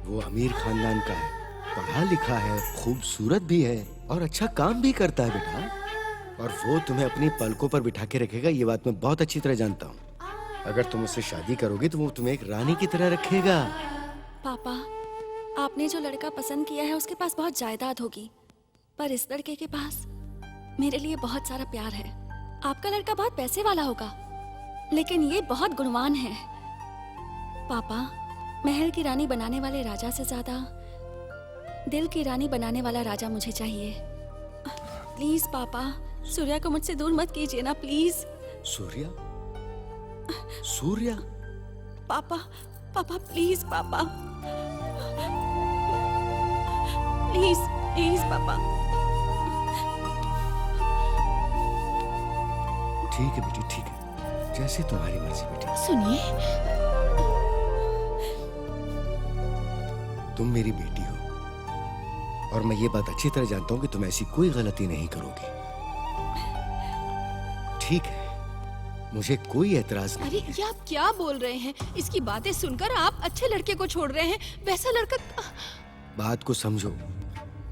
वो अमीर खानदान का है, पढ़ा लिखा है, खूबसूरत भी है और अच्छा काम भी करता है बेटा। और वो तुम्हें अपनी पलकों पर बिठा के रखेगा, ये बात मैं बहुत अच्छी तरह जानता हूँ। अगर तुम उससे शादी करोगे तो वो तुम्हें एक रानी की तरह रखेगा। पापा, आपने जो लड़का पसंद किया है उसके पास बहुत जायदाद होगी, पर इस लड़के के पास मेरे लिए बहुत सारा प्यार है। आपका लड़का बहुत पैसे वाला होगा, लेकिन ये बहुत गुणवान है। पापा, महल की रानी बनाने वाले राजा से ज्यादा दिल की रानी बनाने वाला राजा मुझे चाहिए। प्लीज पापा, सूर्या को मुझसे दूर मत कीजिए ना, प्लीज। सूर्या? सूर्या? पापा, पापा प्लीज पापा, प्लीज प्लीज पापा। ठीक है बेटी, ठीक है, जैसे तुम्हारी मर्जी बेटी। सुनिए, तुम मेरी बेटी हो और मैं ये बात अच्छी तरह जानता हूँ कि तुम ऐसी कोई गलती नहीं करोगी। ठीक है, मुझे कोई एतराज नहीं। अरे ये आप क्या बोल रहे हैं? इसकी बातें सुनकर आप अच्छे लड़के को छोड़ रहे हैं, वैसा लड़का। बात को समझो,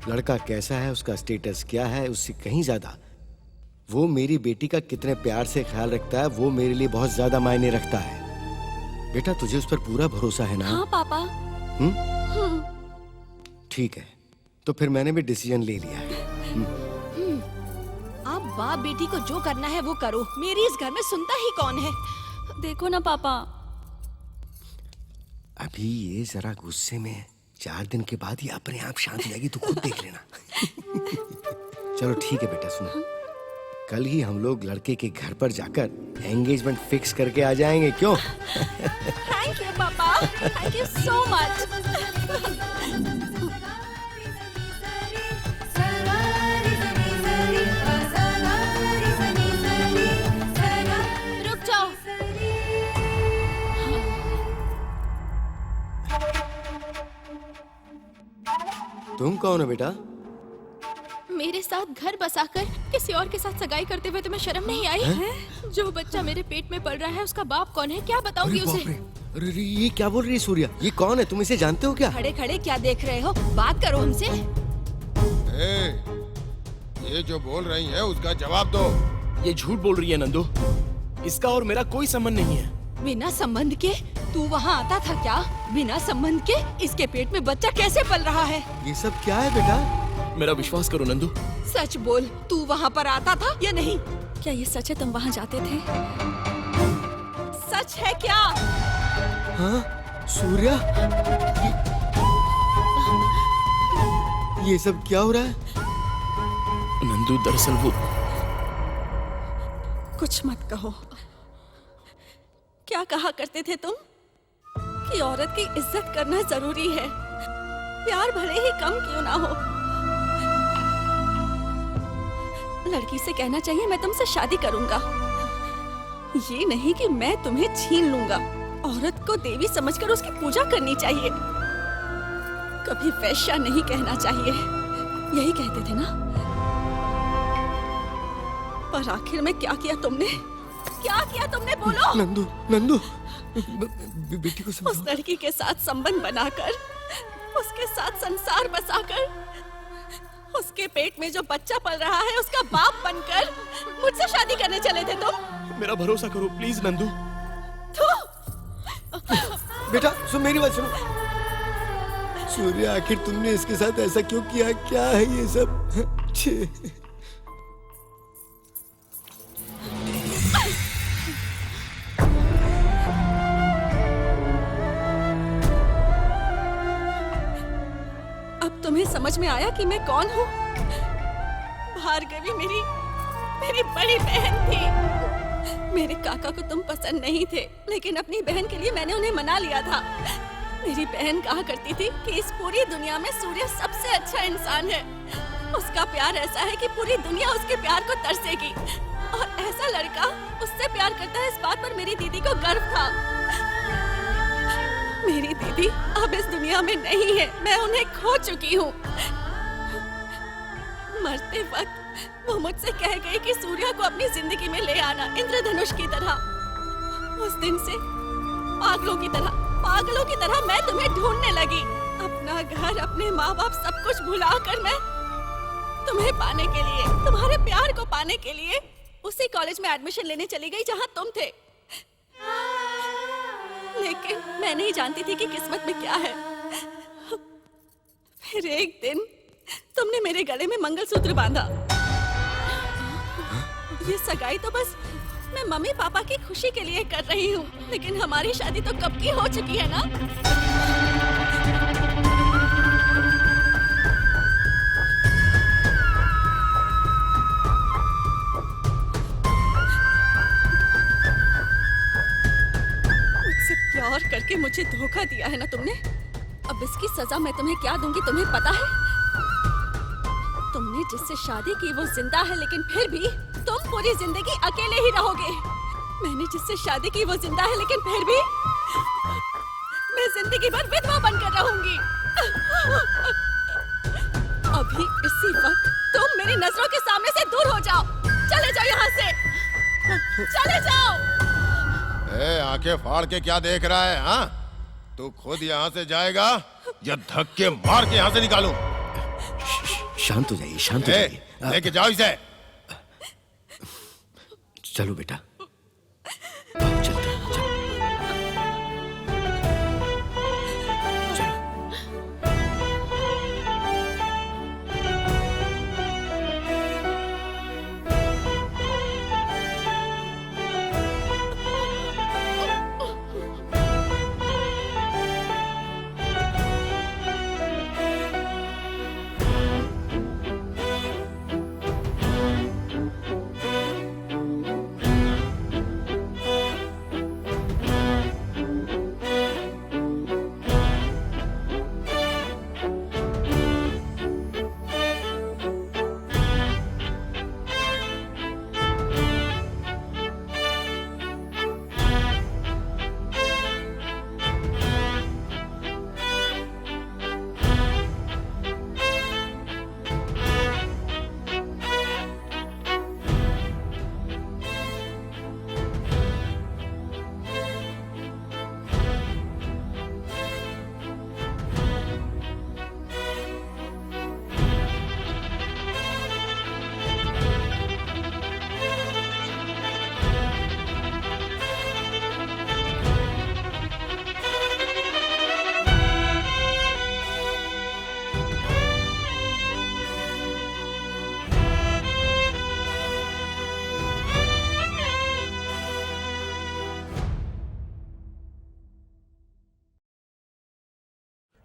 लड़का कैसा है, उसका स्टेटस क्या है, उससे कहीं ज्यादा वो मेरी बेटी का कितने प्यार से ख्याल रखता है, वो मेरे लिए बहुत ज्यादा मायने रखता है। बेटा, तुझे उस पर पूरा भरोसा है ना? हाँ पापा। ठीक है, तो फिर मैंने भी डिसीजन ले लिया है। आप बाप बेटी को जो करना है वो करो, मेरी इस घर में सुनता ही कौन है? देखो ना पापा, अभी ये जरा गुस्से में है, 4 दिन के बाद ये अपने आप शांत हो जाएगी, तू खुद देख लेना। चलो ठीक है बेटा, सुनो, कल ही हम लोग लड़के के घर पर जाकर एंगेजमेंट फिक्स करके आ जाएंगे, क्यों? थैंक यू पापा, थैंक यू सो मच। रुक जाओ। तुम कौन हो बेटा? मेरे साथ घर बसाकर किसी और के साथ सगाई करते हुए तुम्हें शर्म नहीं आई? जो बच्चा मेरे पेट में पल रहा है उसका बाप कौन है, क्या बताऊंगी अरे उसे? बाप रे, अरे ये क्या बोल रही है सूर्या? ये कौन है, तुम इसे जानते हो क्या? खड़े खड़े क्या देख रहे हो, बात करो हमसे। ये जो बोल रही है उसका जवाब दो। ये झूठ बोल रही है नंदू, इसका और मेरा कोई संबंध नहीं है। बिना संबंध के तू वहाँ आता था क्या? बिना संबंध के इसके पेट में बच्चा कैसे पल रहा है? ये सब क्या है बेटा? मेरा विश्वास करो नंदू। सच बोल, तू वहाँ पर आता था या नहीं? क्या ये सच है, तुम वहाँ जाते थे? सच है क्या? हाँ सूर्या, ये सब क्या हो रहा है? नंदू, दरअसल वो कुछ मत कहो। क्या कहा करते थे तुम कि औरत की इज्जत करना जरूरी है, प्यार भले ही कम क्यों ना हो। लड़की से कहना चाहिए मैं तुमसे शादी करूंगा, ये नहीं कि मैं तुम्हें छीन लूंगा। औरत को देवी समझकर उसकी पूजा करनी चाहिए, कभी वैश्या नहीं कहना चाहिए। यही कहते थे ना? पर आखिर में क्या किया तुमने? क्या किया तुमने, बोलो। नंदू, नंदू, बेटी को उस समझाओ। लड़की के साथ संबंध बनाकर, उसके साथ संसार बसाकर, उसके पेट में जो बच्चा पल रहा है उसका बाप बनकर मुझसे शादी करने चले थे तुम? मेरा भरोसा करो प्लीज नंदू। बेटा सुन, मेरी बात सुनो। सूर्य, आखिर तुमने इसके साथ ऐसा क्यों किया? क्या है ये सब? छे। अब तुम्हें समझ में आया कि मैं कौन हूँ? भार्गवी मेरी बड़ी बहन थी। मेरे काका को तुम पसंद नहीं थे, लेकिन अपनी बहन के लिए मैंने उन्हें मना लिया था। मेरी बहन कहा करती थी कि इस पूरी दुनिया में सूर्य सबसे अच्छा इंसान है। उसका प्यार ऐसा है कि पूरी दुनिया उसके प्यार को तरसेगी, और ऐसा लड़का उससे प्यार करता है, इस बात पर मेरी दीदी को गर्व था। मेरी दीदी अब इस दुनिया में नहीं है, मैं उन्हें खो चुकी हूँ। मरते वक्त वो मुझसे कह गई कि सूर्या को अपनी जिंदगी में ले आना, इंद्रधनुष की तरह। उस दिन से पागलों की तरह मैं तुम्हें ढूंढने लगी। अपना घर, अपने माँ बाप सब कुछ भुलाकर मैं तुम्हें पाने के लिए, तुम्हारे प्यार को पाने के लिए उसी कॉलेज में एडमिशन लेने चली गई जहाँ तुम थे। लेकिन मैं नहीं जानती थी कि किस्मत में क्या है। फिर एक दिन तुमने मेरे गले में मंगलसूत्र बांधा। ये सगाई तो बस मैं मम्मी पापा की खुशी के लिए कर रही हूँ, लेकिन हमारी शादी तो कब की हो चुकी है ना। मुझसे प्यार करके मुझे धोखा दिया है ना तुमने। अब इसकी सजा मैं तुम्हें क्या दूंगी तुम्हें पता है? तुमने जिससे शादी की वो जिंदा है, लेकिन फिर भी तुम पूरी जिंदगी अकेले ही रहोगे। मैंने जिससे शादी की वो जिंदा है, लेकिन फिर भी मैं जिंदगी भर विधवा बनकर रहूंगी। अभी इसी वक्त तुम मेरी नजरों के सामने से दूर हो जाओ। चले जाओ यहाँ से, चले जाओ। आंखें फाड़ के क्या देख रहा है? हाँ, तू खुद यहाँ से जाएगा या धक्के मार के यहाँ से निकालूं? शांत हो जाइए, शांत हो जाइए। लेके जाओ इसे। चलो बेटा, आओ चलते हैं, चलो।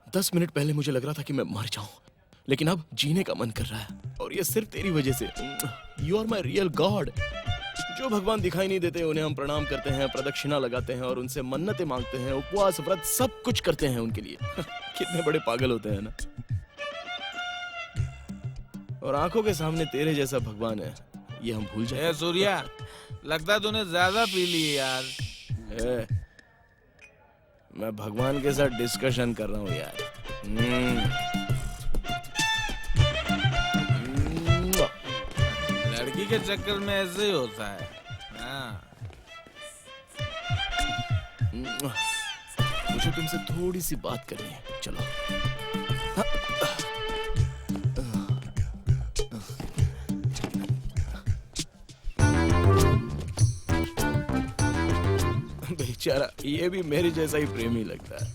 दस मिनट पहले मुझे लग रहा था कि मैं मर जाऊं, लेकिन अब जीने का मन कर रहा है, और ये सिर्फ तेरी वजह से। You are my real God. जो भगवान दिखाई नहीं देते उन्हें हम प्रणाम करते हैं, प्रदक्षिणा लगाते हैं और उनसे मन्नतें मांगते हैं, उपवास व्रत सब कुछ करते हैं उनके लिए। कितने बड़े पागल होते हैं ना। और आंखों के सामने तेरे जैसा भगवान है, ये हम भूल जाए। सूर्या, लगता तूने ज्यादा पी ली यार। मैं भगवान के साथ डिस्कशन कर रहा हूँ यार। लड़की के चक्कर में ऐसे ही होता है। हाँ। मुझे तुमसे थोड़ी सी बात करनी है, चलो। बेचारा, ये भी मेरे जैसा ही प्रेमी लगता है।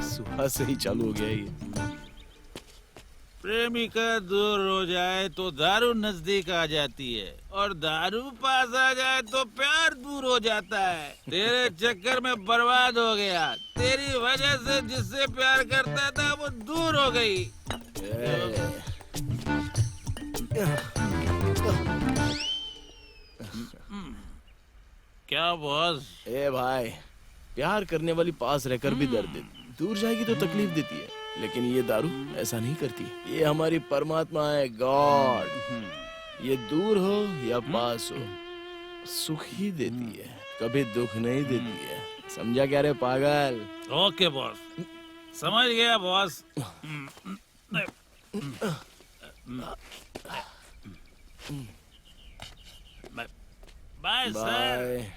सुबह से ही चालू हो गया ये। प्रेमिका दूर हो जाए तो दारू नजदीक आ जाती है, और दारू पास आ जाए तो प्यार दूर हो जाता है। तेरे चक्कर में बर्बाद हो गया। तेरी वजह से जिससे प्यार करता था वो दूर हो गई। क्या बॉस? ए भाई, प्यार करने वाली पास रहकर भी दर्द देती, दूर जाएगी तो तकलीफ देती है, लेकिन ये दारू ऐसा नहीं करती। ये हमारी परमात्मा है, गॉड। ये दूर हो या पास हो, सुख ही देती है, कभी दुख नहीं देती है। समझा क्या रे पागल? ओके बॉस, समझ गया बॉस। Bye sir.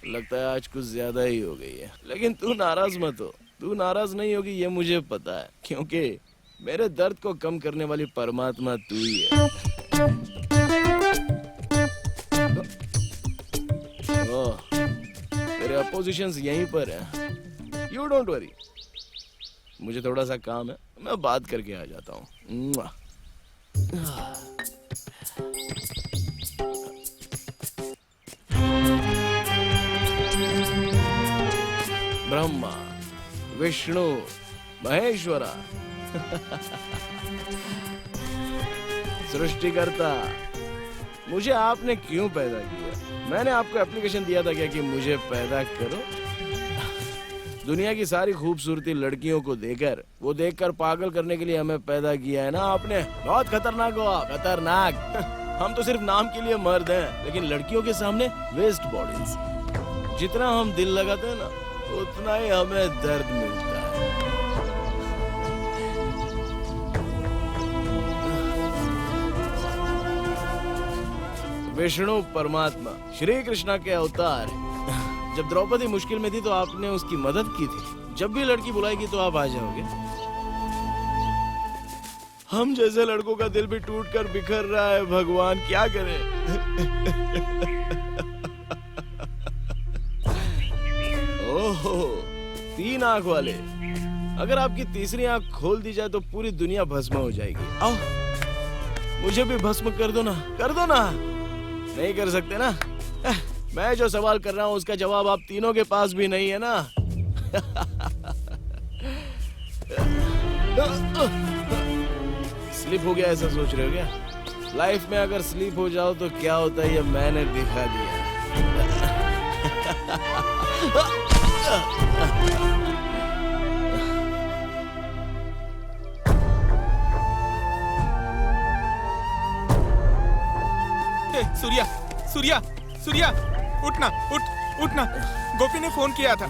लगता है आज कुछ ज्यादा ही हो गई है, लेकिन तू नाराज मत हो। तू नाराज नहीं होगी ये मुझे पता है, क्योंकि मेरे दर्द को कम करने वाली परमात्मा तू ही है। तेरे अपोजिशंस यहीं पर हैं। यू डोंट वरी, मुझे थोड़ा सा काम है, मैं बात करके आ जाता हूँ। ब्रह्मा, विष्णु, महेश्वरा, सृष्टिकर्ता, मुझे आपने क्यों पैदा किया? मैंने आपको एप्लीकेशन दिया था क्या कि मुझे पैदा करो? दुनिया की सारी खूबसूरती लड़कियों को देकर, वो देखकर पागल करने के लिए हमें पैदा किया है ना आपने। बहुत खतरनाक हो आप, खतरनाक। हम तो सिर्फ नाम के लिए मर्द हैं, लेकिन लड़कियों के सामने वेस्ट बॉडीज। जितना हम दिल लगाते हैं ना, उतना ही हमें दर्द मिलता है। विष्णु परमात्मा, श्री कृष्णा के अवतार। जब द्रौपदी मुश्किल में थी तो आपने उसकी मदद की थी। जब भी लड़की बुलाएगी तो आप आ जाओगे। हम जैसे लड़कों का दिल भी टूटकर बिखर रहा है, भगवान क्या करे। ओहो, 3 आंख वाले। अगर आपकी तीसरी आंख खोल दी जाए तो पूरी दुनिया भस्म हो जाएगी। आओ, मुझे भी भस्म कर दो ना, कर दो ना। नहीं कर सकते ना? मैं जो सवाल कर रहा हूँ उसका जवाब आप तीनों के पास भी नहीं है ना। स्लिप हो गया ऐसा सोच रहे हो क्या? लाइफ में अगर स्लिप हो जाओ तो क्या होता है ये मैंने दिखा दिया। सूर्या, सूर्या, सूर्या, उठना, उठना। गोपी ने फोन किया था,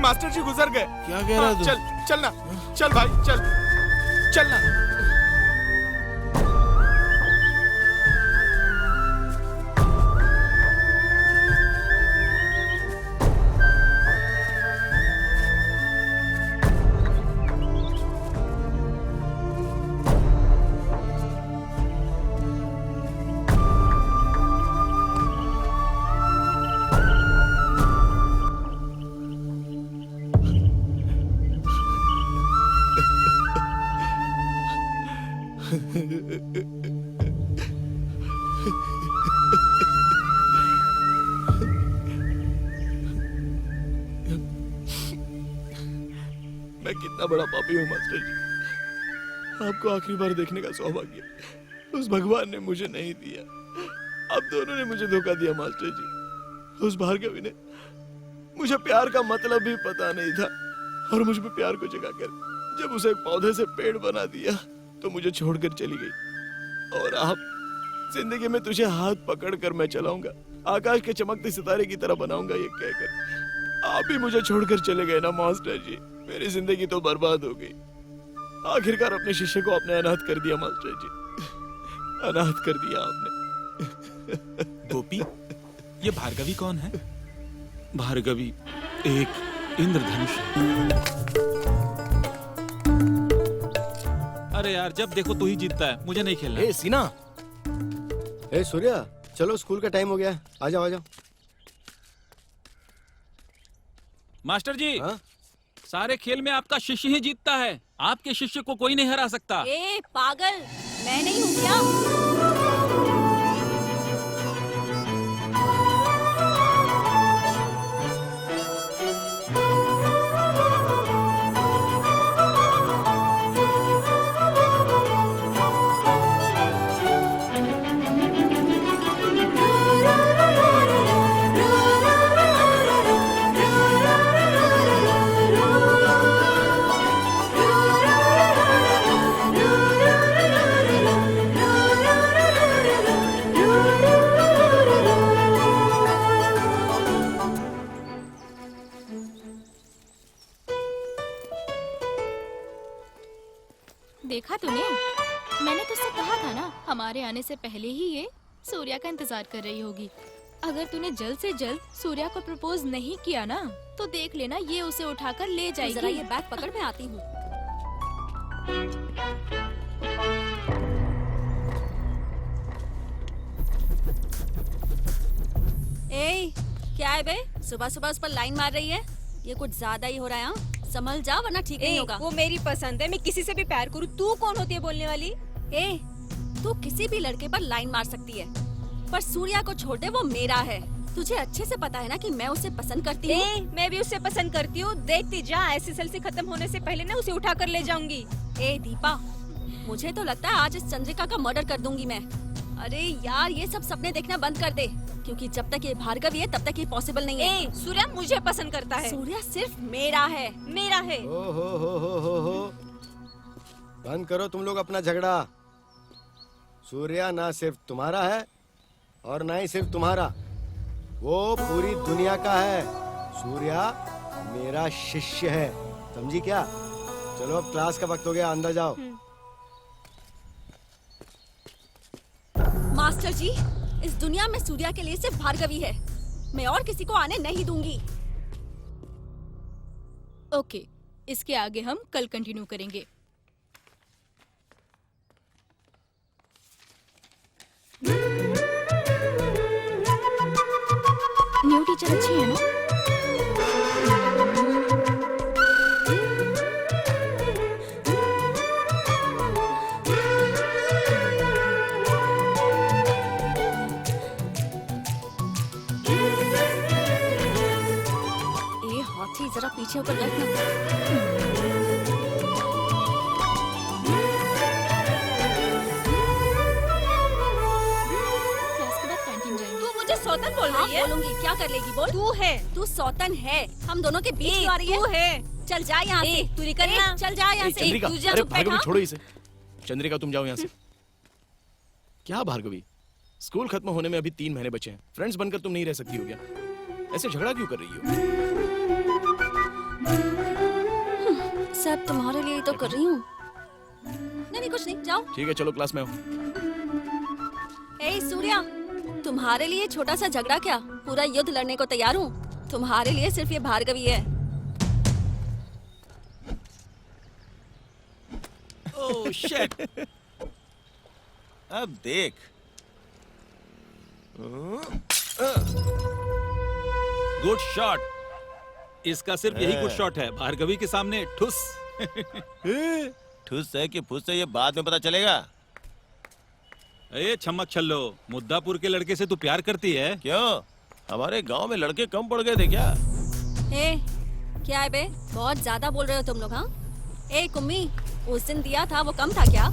मास्टर जी गुजर गए। क्या कह रहा तू? चलना, चल भाई, चलना। मैं कितना बड़ा पापी हूँ मास्टर जी। आपको आखिरी बार देखने का सौभाग्य उस भगवान ने मुझे नहीं दिया। आप दोनों ने मुझे धोखा दिया मास्टर जी। उस भार्गवी ने मुझे प्यार का मतलब भी पता नहीं था और मुझ पे प्यार को जगाकर जब उसे एक पौधे से पेड़ बना दिया तो मुझे छोड़कर चली गई। और आप, जिंदगी में तुझे हाथ पकड़कर मैं चलाऊंगा, आकाश के चमकते सितारे की तरह बनाऊंगा, ये कहकर आप भी मुझे छोड़कर चले गए ना मास्टर जी। मेरी जिंदगी तो बर्बाद हो गई। आखिरकार अपने शिष्य को आपने अनाथ कर दिया मास्टर जी, अनाथ कर दिया आपने। गोपी, ये भार्गवी कौन है? भार्गवी एक इंद्रधनुष है। अरे यार, जब देखो तू ही जीतता है, मुझे नहीं खेलना। ए सीना, ए सूर्या, चलो स्कूल का टाइम हो गया, आ जाओ आ जाओ। मास्टर जी, सारे खेल में आपका शिष्य ही जीतता है, आपके शिष्य को कोई नहीं हरा सकता। ए पागल, मैं नहीं हूँ क्या? देखा तूने? मैंने तुझसे कहा था ना, हमारे आने से पहले ही ये सूर्या का इंतजार कर रही होगी। अगर तूने जल्द से जल्द सूर्या को प्रपोज नहीं किया ना, तो देख लेना ये उसे उठाकर ले जाएगी। जरा ये बैग पकड़, मैं आती हूँ। ए, क्या है बे? सुबह सुबह उस पर लाइन मार रही है, ये कुछ ज्यादा ही हो रहा है। हाँ? संभल जा वरना ठीक नहीं होगा। वो मेरी पसंद है, मैं किसी से भी प्यार करूँ। तू कौन होती है बोलने वाली? ए, तू किसी भी लड़के पर लाइन मार सकती है, पर सूर्या को छोड़ दे, वो मेरा है। तुझे अच्छे से पता है ना कि मैं उसे पसंद करती हूँ। मैं भी उसे पसंद करती हूँ। देखती जा, SSLC खत्म होने से पहले ना उसे उठा कर ले जाऊंगी। ए दीपा, मुझे तो लगता है आज इस चंद्रिका का मर्डर कर दूंगी मैं। अरे यार, ये सब सपने देखना बंद कर दे, क्योंकि जब तक ये भार्गवी है तब तक ये पॉसिबल नहीं है। सूर्या मुझे पसंद करता है। सूर्या सिर्फ मेरा है, मेरा है। हो। बंद करो तुम लोग अपना झगड़ा। सूर्या ना सिर्फ तुम्हारा है और ना ही सिर्फ तुम्हारा, वो पूरी दुनिया का है। सूर्या मेरा शिष्य है, समझी क्या? चलो अब क्लास का वक्त हो गया, अंदर जाओ। मास्टर जी, इस दुनिया में सूर्या के लिए सिर्फ भार्गवी है, मैं और किसी को आने नहीं दूंगी। ओके, इसके आगे हम कल कंटिन्यू करेंगे। न्यू टीचर अच्छी है ना? जरा पीछे होकर बैठना। क्लास के बाद कैंटीन जाएंगे। तू मुझे सौतन बोल रही है? बोलूंगी, क्या कर लेगी बोल? तू है, तू सौतन है, हम दोनों के बीच क्यों आ रही है? तू है, चल जा यहाँ से, तू निकलना, चल जा यहाँ से। चंद्रिका, अरे भार्गवी छोड़ो इसे। चंद्रिका तुम जाओ यहाँ से। क्या भार्गवी, स्कूल खत्म होने में अभी 3 महीने बचे हैं, फ्रेंड्स बनकर तुम नहीं रह सकती हो क्या? ऐसे झगड़ा क्यों कर रही हो? सब तुम्हारे लिए ही तो कर रही हूँ। नहीं कुछ नहीं, जाओ। ठीक है, चलो क्लास में आओ। ए सूर्या, तुम्हारे लिए छोटा सा झगड़ा क्या, पूरा युद्ध लड़ने को तैयार हूँ। तुम्हारे लिए सिर्फ ये भार्गवी है। Oh shit. अब देख। Good shot. इसका सिर्फ यही गुड शॉट है, भार्गवी के सामने ठुस। ठुस है कि फुस है ये बाद में पता चलेगा। ए छमक छल्लो, मुद्दापुर के लड़के से तू प्यार करती है? क्यों, हमारे गांव में लड़के कम पड़ गए थे क्या? ए, क्या है बे, बहुत ज्यादा बोल रहे हो तुम लोग। हाँ, ए कुम्मी, उस दिन दिया था वो कम था क्या?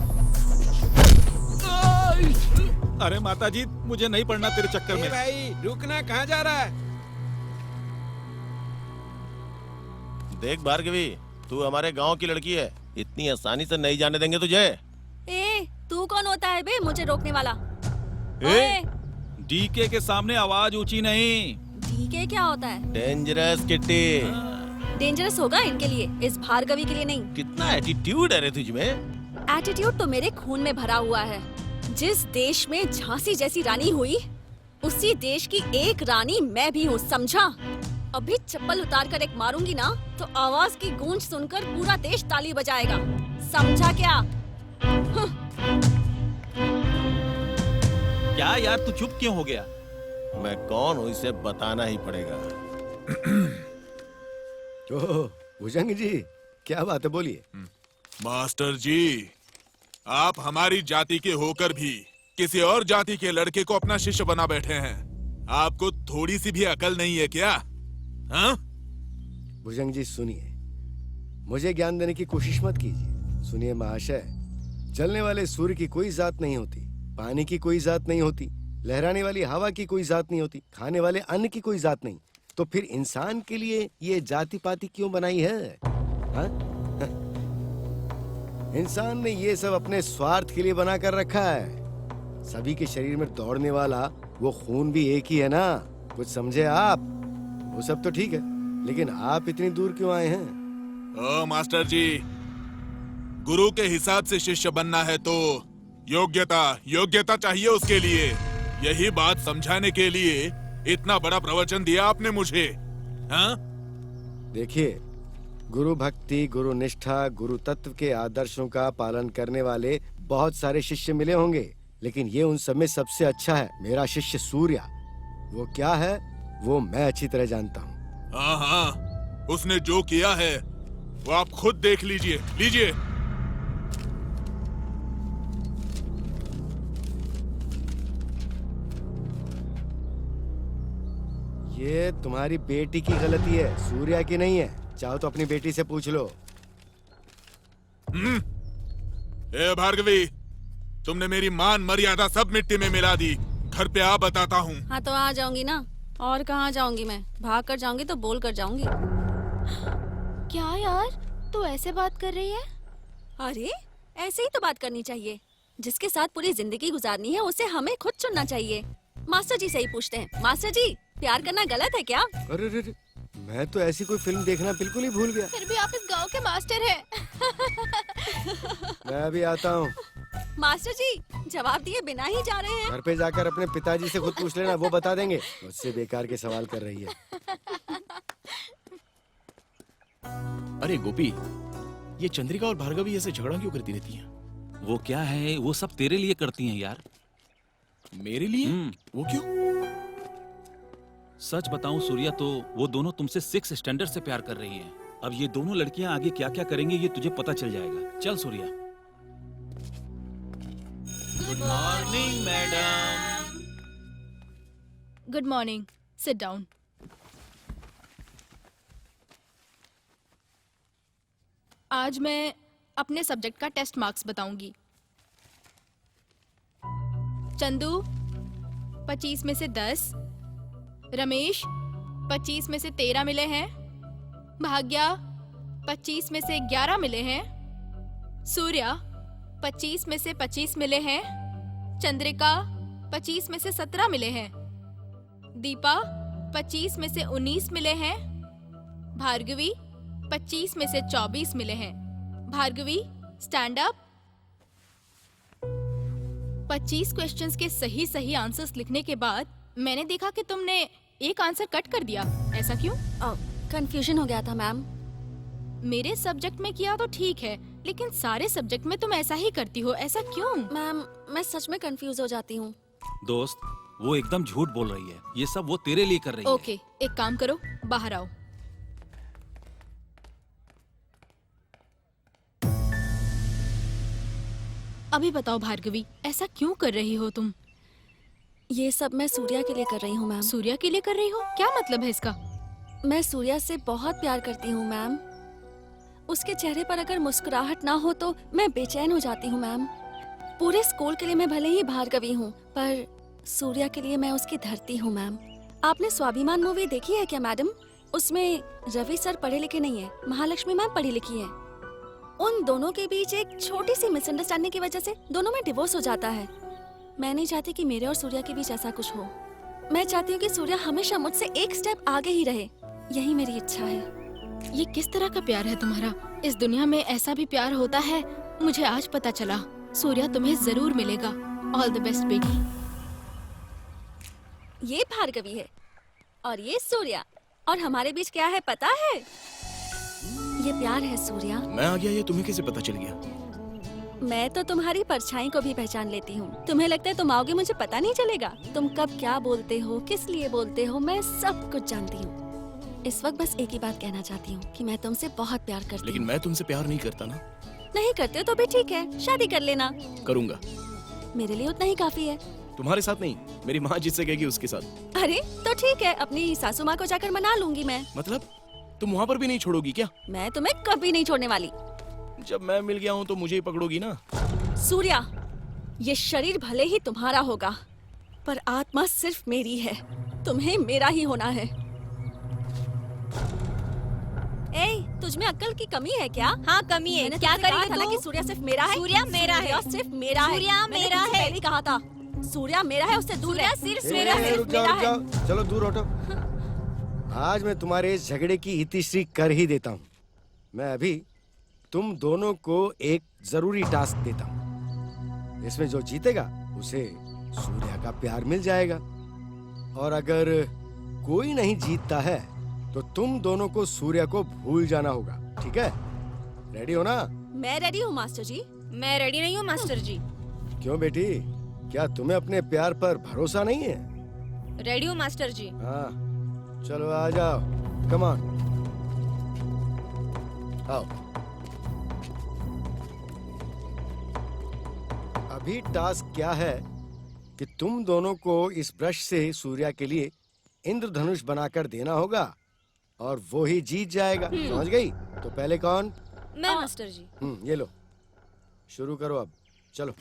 अरे माताजी, मुझे नहीं पड़ना तेरे चक्कर में। भाई रुकना, कहाँ जा रहा है? देख भार्गवी, तू हमारे गांव की लड़की है, इतनी आसानी से नहीं जाने देंगे तुझे। ए, तू कौन होता है बे मुझे रोकने वाला? ए? डीके के सामने आवाज ऊंची नहीं। डीके क्या होता है? Dangerous kitty. डेंजरस होगा इनके लिए, इस भार्गवी के लिए नहीं। कितना एटीट्यूड है रे तुझ में। एटीट्यूड तो मेरे खून में भरा हुआ है। जिस देश में झांसी जैसी रानी हुई, उसी देश की एक रानी मैं भी हूँ, समझा? अभी चप्पल उतार कर एक मारूंगी ना, तो आवाज की गूंज सुनकर पूरा देश ताली बजाएगा, समझा क्या? क्या यार, तू चुप क्यों हो गया? मैं कौन हूँ इसे बताना ही पड़ेगा। ओह, भुजंग जी, क्या बात है, बोलिए। मास्टर जी, आप हमारी जाति के होकर भी किसी और जाति के लड़के को अपना शिष्य बना बैठे हैं। आपको थोड़ी सी भी अकल नहीं है क्या? हाँ? भुजंग जी सुनिए, मुझे ज्ञान देने की कोशिश मत कीजिए। सुनिए महाशय, जलने वाले सूर्य की कोई जात नहीं होती, पानी की कोई जात नहीं होती, लहराने वाली हवा की कोई जात नहीं होती, खाने वाले अन्न की कोई जात नहीं। तो फिर इंसान के लिए ये जाति पाति क्यों बनाई है? हाँ? इंसान ने ये सब अपने स्वार्थ के लिए बना कर रखा है। सभी के शरीर में दौड़ने वाला वो खून भी एक ही है ना, कुछ समझे आप? वो सब तो ठीक है, लेकिन आप इतनी दूर क्यों आए हैं? ओ मास्टर जी, गुरु के हिसाब से शिष्य बनना है तो योग्यता चाहिए उसके लिए। यही बात समझाने के लिए इतना बड़ा प्रवचन दिया आपने मुझे। हाँ? देखिए, गुरु भक्ति, गुरु निष्ठा, गुरु तत्व के आदर्शों का पालन करने वाले बहुत सारे शिष्य मिले होंगे, लेकिन ये उन सब में सबसे अच्छा है मेरा शिष्य सूर्या। वो क्या है वो मैं अच्छी तरह जानता हूँ। हाँ, उसने जो किया है वो आप खुद देख लीजिए। लीजिए। ये तुम्हारी बेटी की गलती है, सूर्या की नहीं है। चाहो तो अपनी बेटी से पूछ लो। ए भार्गवी, तुमने मेरी मान मर्यादा सब मिट्टी में मिला दी। घर पे आ, बताता हूँ। हाँ तो आ जाऊंगी ना, और कहाँ जाऊंगी मैं? भाग कर जाऊंगी तो बोल कर जाऊंगी। क्या यार, तू ऐसे बात कर रही है? अरे ऐसे ही तो बात करनी चाहिए। जिसके साथ पूरी जिंदगी गुजारनी है उसे हमें खुद चुनना चाहिए। मास्टर जी से ही पूछते हैं। मास्टर जी, प्यार करना गलत है क्या? अरे रे, मैं तो ऐसी कोई फिल्म देखना बिल्कुल ही भूल गया। फिर भी आप इस गांव के मास्टर हैं। मैं अभी आता हूँ। मास्टर जी, जवाब दिए बिना ही जा रहे हैं। घर पे जाकर अपने पिताजी से खुद पूछ लेना, वो बता देंगे। मुझसे बेकार के सवाल कर रही है। अरे गोपी, ये चंद्रिका और भार्गवी ऐसे झगड़ा क्यों करती रहती हैं? वो क्या है, वो सब तेरे लिए करती हैं यार। मेरे लिए? वो क्यों? सच बताऊं सूर्या, तो वो दोनों तुमसे 6 स्टैंडर्ड से प्यार कर रही हैं। अब ये दोनों लड़कियां आगे क्या क्या करेंगी ये तुझे पता चल जाएगा। चल Surya. Good morning madam. Good morning, sit down. आज मैं अपने सब्जेक्ट का टेस्ट मार्क्स बताऊंगी। चंदू 25 में से 10, रमेश 25 में से 13 मिले हैं, भाग्या 25 में से 11 मिले हैं, सूर्या 25 में से 25 मिले हैं, चंद्रिका 25 में से 17 मिले हैं, दीपा 25 में से 19 मिले हैं, भार्गवी 25 में से 24 मिले हैं। Bhargavi, stand up. 25 क्वेश्चंस के सही सही आंसर्स लिखने के बाद मैंने देखा कि तुमने एक आंसर कट कर दिया। ऐसा क्यों? कंफ्यूजन हो गया था मैम। मेरे सब्जेक्ट में किया तो ठीक है, लेकिन सारे सब्जेक्ट में तुम ऐसा ही करती हो, ऐसा क्यों? मैम, मैं सच में कंफ्यूज हो जाती हूँ। दोस्त, वो एकदम झूठ बोल रही है। ये सब वो तेरे लिए कर रही है। ओके, एक काम करो, बाहर आओ। अभी बताओ भार्गवी, ऐसा क्यों कर रही हो तुम? ये सब मैं सूर्या के लिए कर रही हूँ मैम। सूर्या के लिए कर रही हो? क्या मतलब है इसका? मैं सूर्या से बहुत प्यार करती हूँ मैम। उसके चेहरे पर अगर मुस्कुराहट ना हो तो मैं बेचैन हो जाती हूँ मैम। पूरे स्कूल के लिए मैं भले ही भार्गवी हूँ, पर सूर्या के लिए मैं उसकी धरती हूँ मैम। आपने स्वाभिमान मूवी देखी है क्या मैडम? उसमें रवि सर पढ़े लिखे नहीं है, महालक्ष्मी मैम पढ़ी लिखी है। उन दोनों के बीच एक छोटी सी मिसअंडरस्टैंडिंग की वजह से दोनों में डिवोर्स हो जाता है। मैं नहीं चाहती कि मेरे और सूर्या के बीच ऐसा कुछ हो। मैं चाहती हूँ कि सूर्या हमेशा मुझसे एक स्टेप आगे ही रहे, यही मेरी इच्छा है। ये किस तरह का प्यार है तुम्हारा? इस दुनिया में ऐसा भी प्यार होता है? मुझे आज पता चला। सूर्या तुम्हें जरूर मिलेगा। ऑल द बेस्ट बेटी। ये भार्गवी है और ये सूर्या, और हमारे बीच क्या है पता है? ये प्यार है सूर्या। मैं आ गया, ये तुम्हें कैसे पता चल गया? मैं तो तुम्हारी परछाई को भी पहचान लेती हूँ। तुम्हें लगता है तुम आओगे मुझे पता नहीं चलेगा? तुम कब क्या बोलते हो, किस लिए बोलते हो, मैं सब कुछ जानती हूँ। इस वक्त बस एक ही बात कहना चाहती हूँ कि मैं तुमसे बहुत प्यार करती हूँ। लेकिन मैं तुमसे प्यार नहीं करता ना। नहीं करते तो भी ठीक है, शादी कर लेना। करूँगा। मेरे लिए उतना ही काफी है। तुम्हारे साथ नहीं, मेरी माँ जिससे कहेगी उसके साथ। अरे तो ठीक है, अपनी सासू माँ को जाकर मना लूंगी मैं। मतलब तुम वहाँ पर भी नहीं छोड़ोगी क्या? मैं तुम्हें कभी नहीं छोड़ने वाली। जब मैं मिल गया हूँ तो मुझे ही पकड़ोगी ना? सूर्या, ये शरीर भले ही तुम्हारा होगा, पर आत्मा सिर्फ मेरी है। तुम्हें मेरा ही होना है। ए, तुझमें अक्ल की कमी है क्या? हाँ कमी है। क्या करेंगे कि सूर्या सिर्फ मेरा है। सूर्या मेरा है। सूर्या सिर्फ मेरा है। सूर्या मेरा है। पहले ही कहा था, सूर्या मेरा है, उससे दूर है। सिर्फ ए, मेरा है। रुक जाओ, चलो दूर हटो। आज मैं तुम्हारे इस झगड़े की इतिश्री कर ही देता हूँ। मैं अभी तुम दोनों को एक जरूरी टास्क देता हूँ। इसमें जो जीतेगा उसे सूर्या का प्यार मिल जाएगा, और अगर कोई नहीं जीतता है तो तुम दोनों को सूर्या को भूल जाना होगा। ठीक है? रेडी हो ना? मैं रेडी हूँ मास्टर जी। मैं रेडी नहीं हूँ मास्टर जी। क्यों बेटी, क्या तुम्हें अपने प्यार पर भरोसा नहीं है? रेडी हूँ मास्टर जी। हाँ चलो आ जाओ, कम ऑन आओ। अभी टास्क क्या है कि तुम दोनों को इस ब्रश से सूर्या के लिए इंद्रधनुष बनाकर देना होगा, और वो ही जीत जाएगा। समझ गई? तो पहले कौन? मैं मास्टर जी। ये लो, शुरू करो अब। चलो।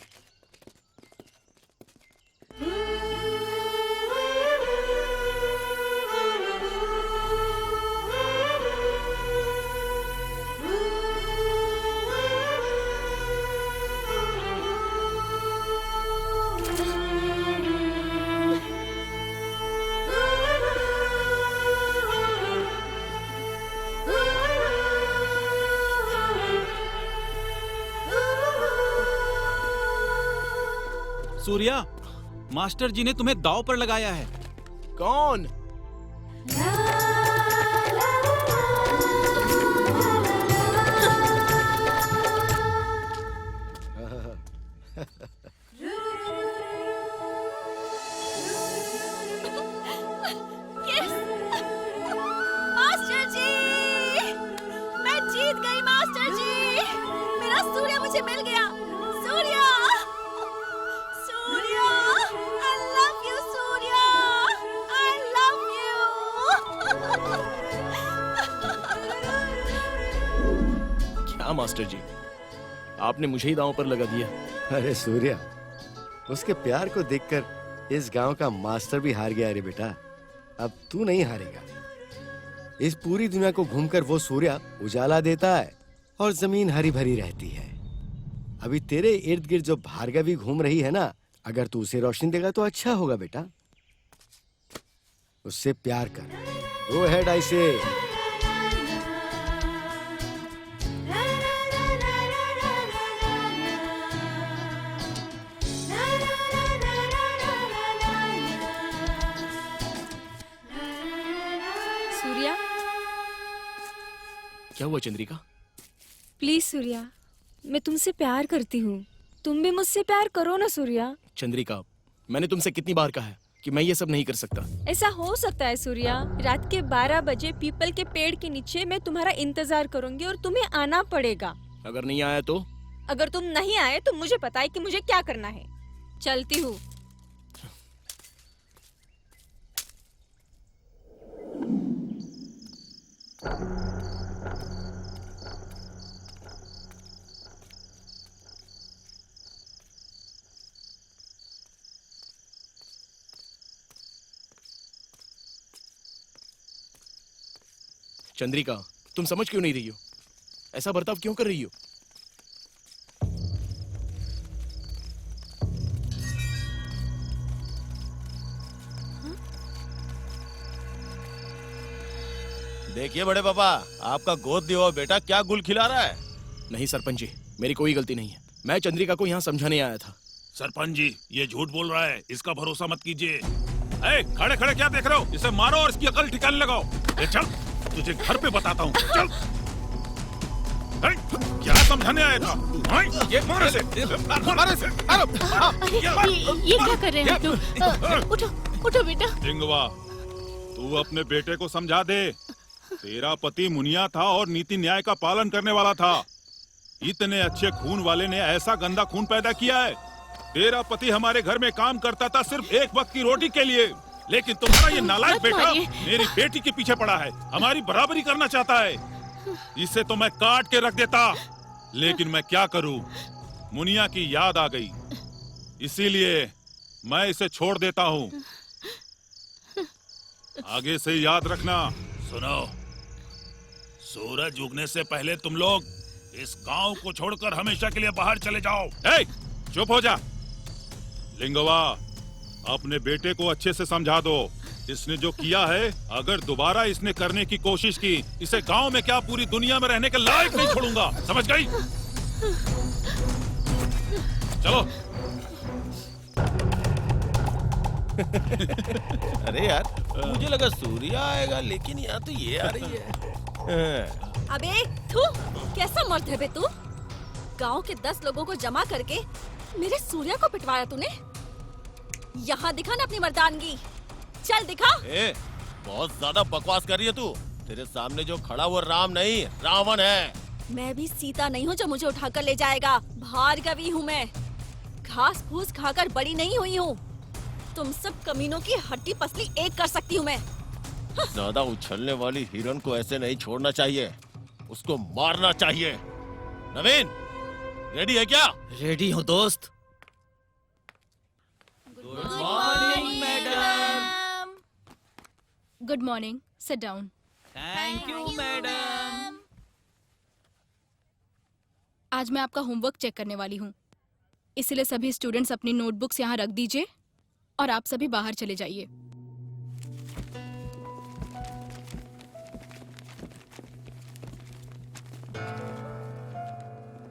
सूर्या, मास्टर जी ने तुम्हें दांव पर लगाया है। कौन? मास्टर जी, मैं जीत गई मास्टर जी। मेरा सूर्या मुझे मिल गया। Surya, Surya, I love you Surya, I love you। क्या मास्टर जी, आपने मुझे ही दांव पर लगा दिया। अरे सूर्या, उसके प्यार को देखकर इस गांव का मास्टर भी हार गया। रे बेटा, अब तू नहीं हारेगा। इस पूरी दुनिया को घूमकर वो सूर्या उजाला देता है और जमीन हरी भरी रहती है। अभी तेरे इर्द गिर्द जो भार्गवी घूम रही है ना, अगर तू उसे रोशनी देगा तो अच्छा होगा बेटा। उससे प्यार कर। गो अहेड आई से। सूर्या, क्या हुआ चंद्रिका? प्लीज सूर्या, मैं तुमसे प्यार करती हूँ। तुम भी मुझसे प्यार करो ना सूर्या। चंद्रिका, मैंने तुमसे कितनी बार कहा है कि मैं ये सब नहीं कर सकता। ऐसा हो सकता है सूर्या। रात के 12 बजे पीपल के पेड़ के नीचे मैं तुम्हारा इंतजार करूंगी और तुम्हें आना पड़ेगा। अगर नहीं आया तो? अगर तुम नहीं आए तो मुझे पता है कि मुझे क्या करना है। चलती हूँ। चंद्रिका, तुम समझ क्यों नहीं रही हो? ऐसा बर्ताव क्यों कर रही हो? देखिए बड़े पापा, आपका गोद दिया हुआ बेटा क्या गुल खिला रहा है। नहीं सरपंच जी, मेरी कोई गलती नहीं है। मैं चंद्रिका को यहाँ समझाने आया था। सरपंच जी, ये झूठ बोल रहा है, इसका भरोसा मत कीजिए। खड़े खड़े क्या देख रहे हो? इसे मारो और इसकी अकल ठिकाने लगाओ। चल, तुझे घर पे बताता हूँ। चल। क्या समझाने आया था? ये मार इसे, मार इसे। ये क्या कर रहे हैं आप लोग? उठो उठो बेटा। लिंगवा, तू अपने बेटे को समझा दे। तेरा पति मुनिया था और नीति न्याय का पालन करने वाला था। इतने अच्छे खून वाले ने ऐसा गंदा खून पैदा किया है। तेरा पति हमारे घर में काम करता था सिर्फ एक वक्त की रोटी के लिए, लेकिन तुम्हारा ये नालायक बेटा मेरी बेटी के पीछे पड़ा है, हमारी बराबरी करना चाहता है। इसे तो मैं काट के रख देता, लेकिन मैं क्या करूं, मुनिया की याद आ गई, इसीलिए मैं इसे छोड़ देता हूं। आगे से याद रखना। सुनो, सूरज उगने से पहले तुम लोग इस गांव को छोड़कर हमेशा के लिए बाहर चले जाओ। चुप हो जा। लिंगवा, अपने बेटे को अच्छे से समझा दो। इसने जो किया है, अगर दोबारा इसने करने की कोशिश की, इसे गांव में क्या पूरी दुनिया में रहने के लायक नहीं छोड़ूंगा। समझ गई? चलो। अरे यार, मुझे लगा सूर्या आएगा, लेकिन यहाँ तो ये आ रही है। अबे तू कैसा मर्द है बे तू? गांव के 10 लोगों को जमा करके मेरे सूर्या को पिटवाया तूने? यहाँ दिखा ना अपनी मर्दानगी, चल दिखा। बहुत ज्यादा बकवास कर रही है तू। तेरे सामने जो खड़ा वो राम नहीं, रावण है। मैं भी सीता नहीं हूँ जो मुझे उठाकर ले जाएगा। भार्गवी हूँ मैं, घास फूस खाकर बड़ी नहीं हुई हूँ। तुम सब कमीनों की हड्डी पसली एक कर सकती हूँ मैं। ज्यादा उछलने वाली हिरन को ऐसे नहीं छोड़ना चाहिए, उसको मारना चाहिए। नवीन, रेडी है क्या? रेडी हूँ दोस्त। Good morning madam. Good morning, sit down. Thank you madam. आज मैं आपका होमवर्क चेक करने वाली हूँ, इसलिए सभी स्टूडेंट्स अपनी नोटबुक्स यहाँ रख दीजिए और आप सभी बाहर चले जाइए।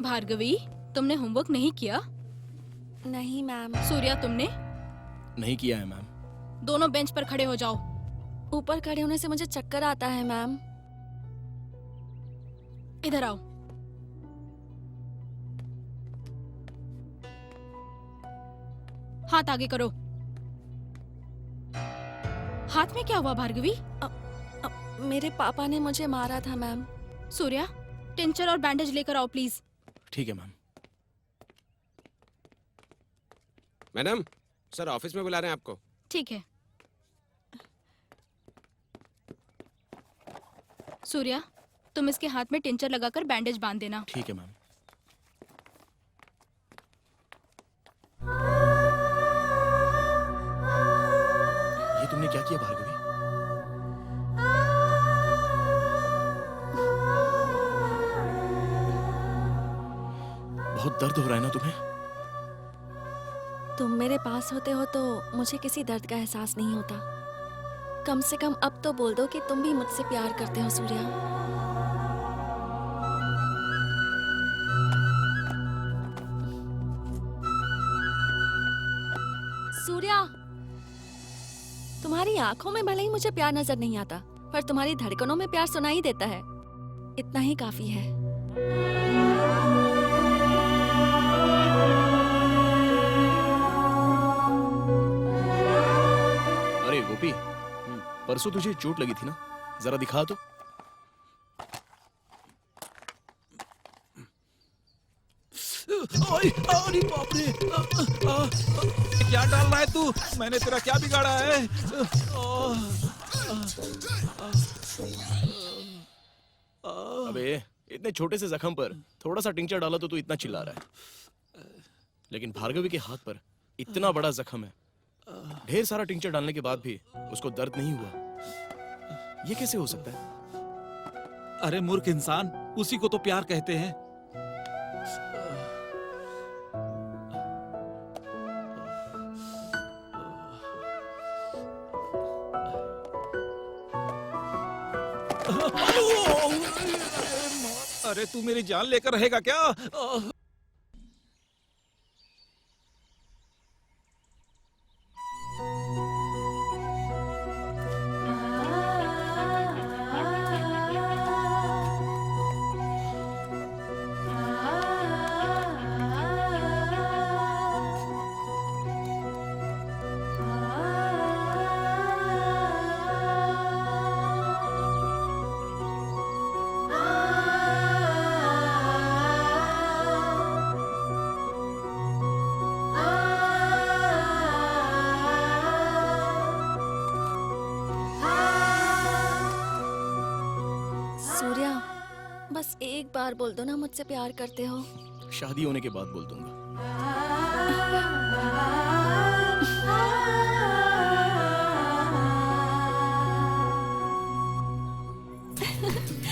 भार्गवी, तुमने होमवर्क नहीं किया? नहीं मैम। सूर्या, तुमने? नहीं किया है मैम। दोनों बेंच पर खड़े हो जाओ। ऊपर खड़े होने से मुझे चक्कर आता है मैम। इधर आओ। हाथ आगे करो। हाथ में क्या हुआ भार्गवी? मेरे पापा ने मुझे मारा था मैम। सूर्या, टिंचर और बैंडेज लेकर आओ प्लीज। ठीक है मैम। मैडम, सर ऑफिस में बुला रहे हैं आपको। ठीक है। सूर्या, तुम इसके हाथ में टिंचर लगाकर बैंडेज बांध देना। ठीक है मैम। ये तुमने क्या किया भार्गवी? बहुत दर्द हो रहा है ना तुम्हें? तुम मेरे पास होते हो तो मुझे किसी दर्द का एहसास नहीं होता। कम से कम अब तो बोल दो कि तुम भी मुझसे प्यार करते हो सूर्या। सूर्या, तुम्हारी आंखों में भले ही मुझे प्यार नजर नहीं आता, पर तुम्हारी धड़कनों में प्यार सुनाई देता है। इतना ही काफी है। अरे गोपी, परसों तुझे चोट लगी थी ना, जरा दिखा तो। अरे बाप रे, क्या डाल रहा है तू? मैंने तेरा क्या बिगाड़ा है? अबे, इतने छोटे से जख्म पर थोड़ा सा टिंचर डाला तो तू इतना चिल्ला रहा है, लेकिन भार्गवी के हाथ पर इतना बड़ा जख्म है, ढेर सारा टिंचर डालने के बाद भी उसको दर्द नहीं हुआ। ये कैसे हो सकता है? अरे मूर्ख इंसान, उसी को तो प्यार कहते हैं। अरे तू मेरी जान लेकर रहेगा क्या? सूर्या, बस एक बार बोल दो ना मुझसे प्यार करते हो। शादी होने के बाद बोल दूंगा।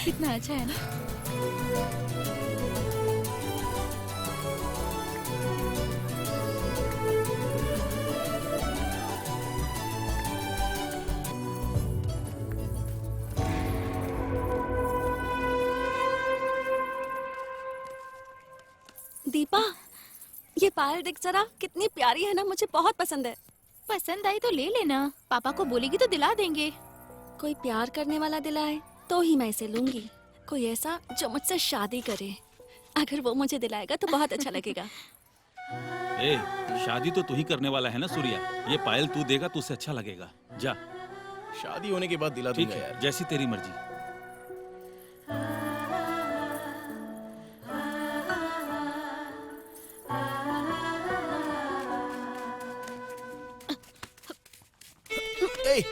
कितना अच्छा है ना। दीपा, ये पायल देख जरा, कितनी प्यारी है ना, मुझे बहुत पसंद है। पसंद आई तो ले लेना, पापा को बोलेगी तो दिला देंगे। कोई प्यार करने वाला दिलाए तो ही मैं इसे लूंगी। कोई ऐसा जो मुझसे शादी करे, अगर वो मुझे दिलाएगा तो बहुत अच्छा लगेगा। ए, शादी तो तू ही करने वाला है ना सूर्या। ये पायल तू देगा तो उसे अच्छा लगेगा। जा। शादी होने के बाद दिला ठीक दूंगा है, यार। जैसी तेरी मर्जी। Hey!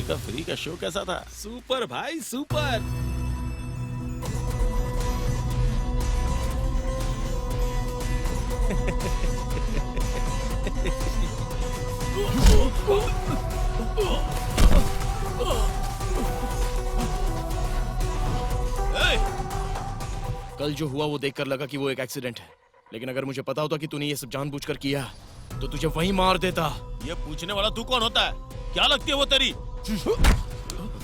का फ्री का शो कैसा था? सुपर भाई सुपर। कल जो हुआ वो देखकर लगा कि वो एक एक्सीडेंट है, लेकिन अगर मुझे पता होता कि तूने ये सब जानबूझकर किया तो तुझे वहीं मार देता। ये पूछने वाला तू कौन होता है? क्या लगती है वो तेरी?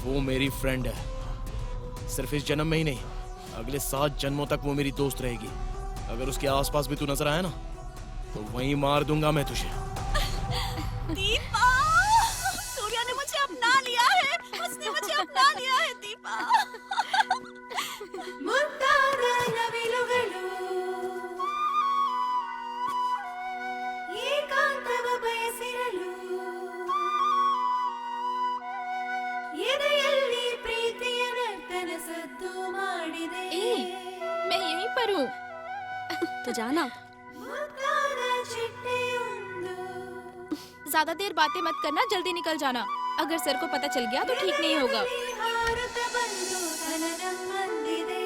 वो मेरी फ्रेंड है, सिर्फ इस जन्म में ही नहीं, अगले 7 जन्मों तक वो मेरी दोस्त रहेगी। अगर उसके आसपास भी तू नजर आया ना तो वहीं मार दूंगा मैं तुझे। दीपा, सूर्या ने मुझे अपना लिया है, उसने मुझे अपना लिया है दीपा। ಮುತ್ತಾದ ನವಿಲುಗಳು ಏಕಾಂತವ ಬಯಸಿರಲು ಎದೆಯಲ್ಲಿ ಪ್ರೀತಿಯ ನರ್ತನ ಸದ್ದು ಮಾಡಿದೆ। मैं यहीं पर हूँ। तो जाना। ಮುತ್ತಾದ ಚಿಟ್ಟೆಯೊಂದು ज्यादा देर बातें मत करना, जल्दी निकल जाना। अगर सर को पता चल गया तो ठीक नहीं होगा। ಹಾರುತ್ತ ಬಂದು ತನನಮ್ಮಂದಿದೆ।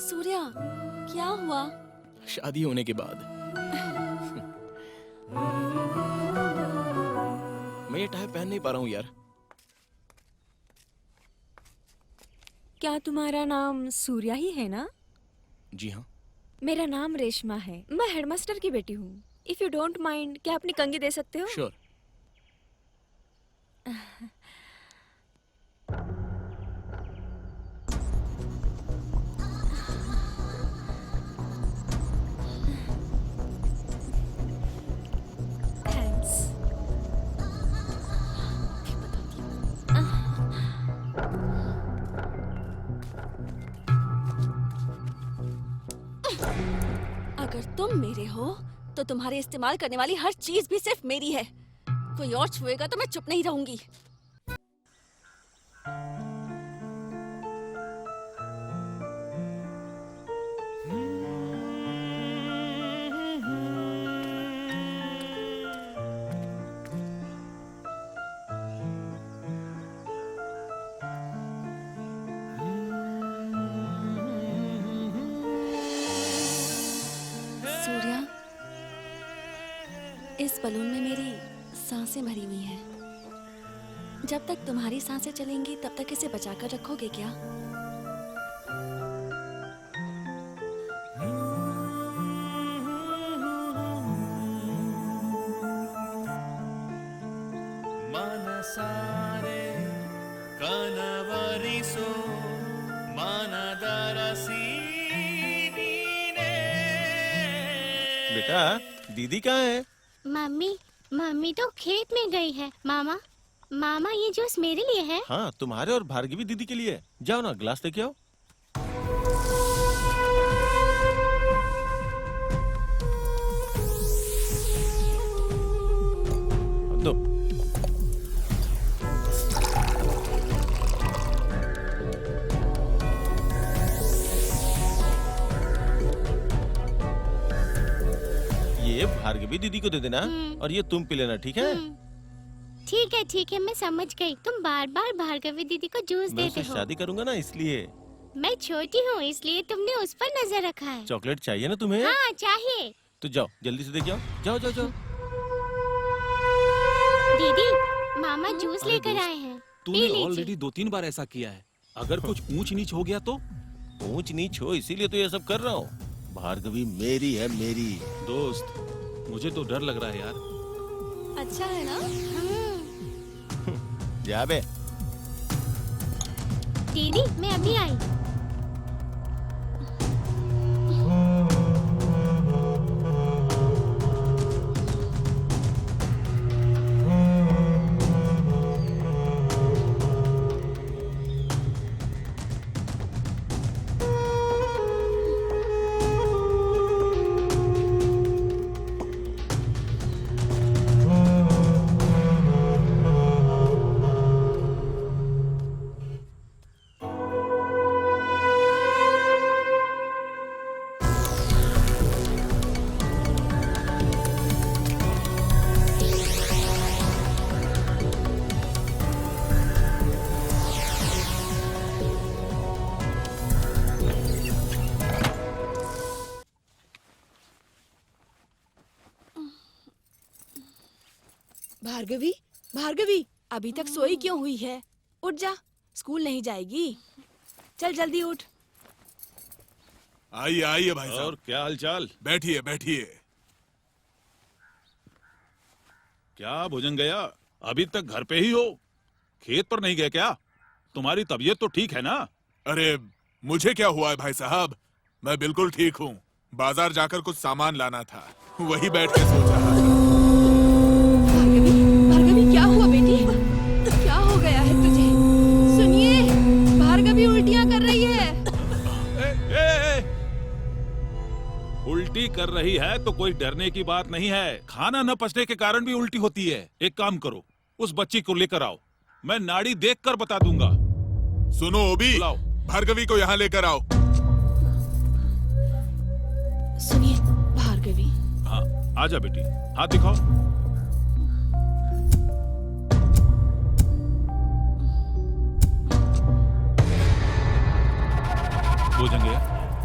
सूर्या, क्या हुआ? शादी होने के बाद मैं ये टाई पहन नहीं पा रहा हूँ यार। क्या तुम्हारा नाम सूर्या ही है ना? जी हाँ। मेरा नाम रेशमा है, मैं हेडमास्टर की बेटी हूँ। इफ यू डोंट माइंड, क्या अपनी कंघी दे सकते हो? श्योर। थैंक्स। अगर तुम मेरे हो तो तुम्हारे इस्तेमाल करने वाली हर चीज भी सिर्फ मेरी है। कोई और छुएगा तो मैं चुप नहीं रहूंगी। सूर्या, इस बलून में मेरी सांसें भरी हुई हैं। जब तक तुम्हारी सांसें चलेंगी तब तक इसे बचाकर रखोगे क्या? मनसारे कनवरिसो मनदरसी बेटा दीदी कहाँ है? मम्मी तो खेत में गई है। मामा ये जूस मेरे लिए है। हाँ, तुम्हारे और भार्गवी दीदी के लिए। जाओ ना, ग्लास लेके आओ। दो। ये भार्गवी दीदी को दे देना और ये तुम पी लेना, ठीक है? ठीक है, मैं समझ गई। तुम बार बार भार्गवी दीदी को जूस मैं देते उससे हो। शादी करूंगा ना, इसलिए। मैं छोटी हूँ इसलिए तुमने उस पर नजर रखा है। चॉकलेट चाहिए ना तुम्हें? हाँ चाहिए। तो जाओ, जल्दी से देके आओ। जाओ जाओ जाओ। दीदी, मामा जूस लेकर आए हैं। तूने ऑलरेडी 2-3 बार ऐसा किया है। अगर कुछ ऊंच नीच हो गया तो? ऊंच नीच हो इसीलिए तो ये सब कर रहा हूँ। भार्गवी मेरी है, मेरी। दोस्त, मुझे तो डर लग रहा है यार। अच्छा है ना? जा बे। दीदी, मैं अभी आई। भार्गवी, अभी तक सोई क्यों हुई है? उठ जा, स्कूल नहीं जाएगी। चल जल्दी उठ। आइए भाई साहब। और क्या हालचाल? बैठिए बैठिए। क्या भोजन गया? अभी तक घर पे ही हो? खेत पर नहीं गए क्या? तुम्हारी तबीयत तो ठीक है ना? अरे मुझे क्या हुआ है भाई साहब, मैं बिल्कुल ठीक हूँ। बाजार जाकर कुछ सामान लाना था, वही बैठ के सोच रहा था। भार्गवी, क्या हुआ बेटी? क्या हो गया है तुझे? सुनिए, भार्गवी उल्टियाँ कर रही है। उल्टी कर रही है तो कोई डरने की बात नहीं है। खाना न पचने के कारण भी उल्टी होती है। एक काम करो, उस बच्ची को लेकर आओ, मैं नाड़ी देखकर बता दूंगा। सुनो ओबी, भार्गवी को यहाँ लेकर आओ। सुनिए भार्गवी। हाँ, आजा बेटी, हाथ दिखाओ। भोजन गया,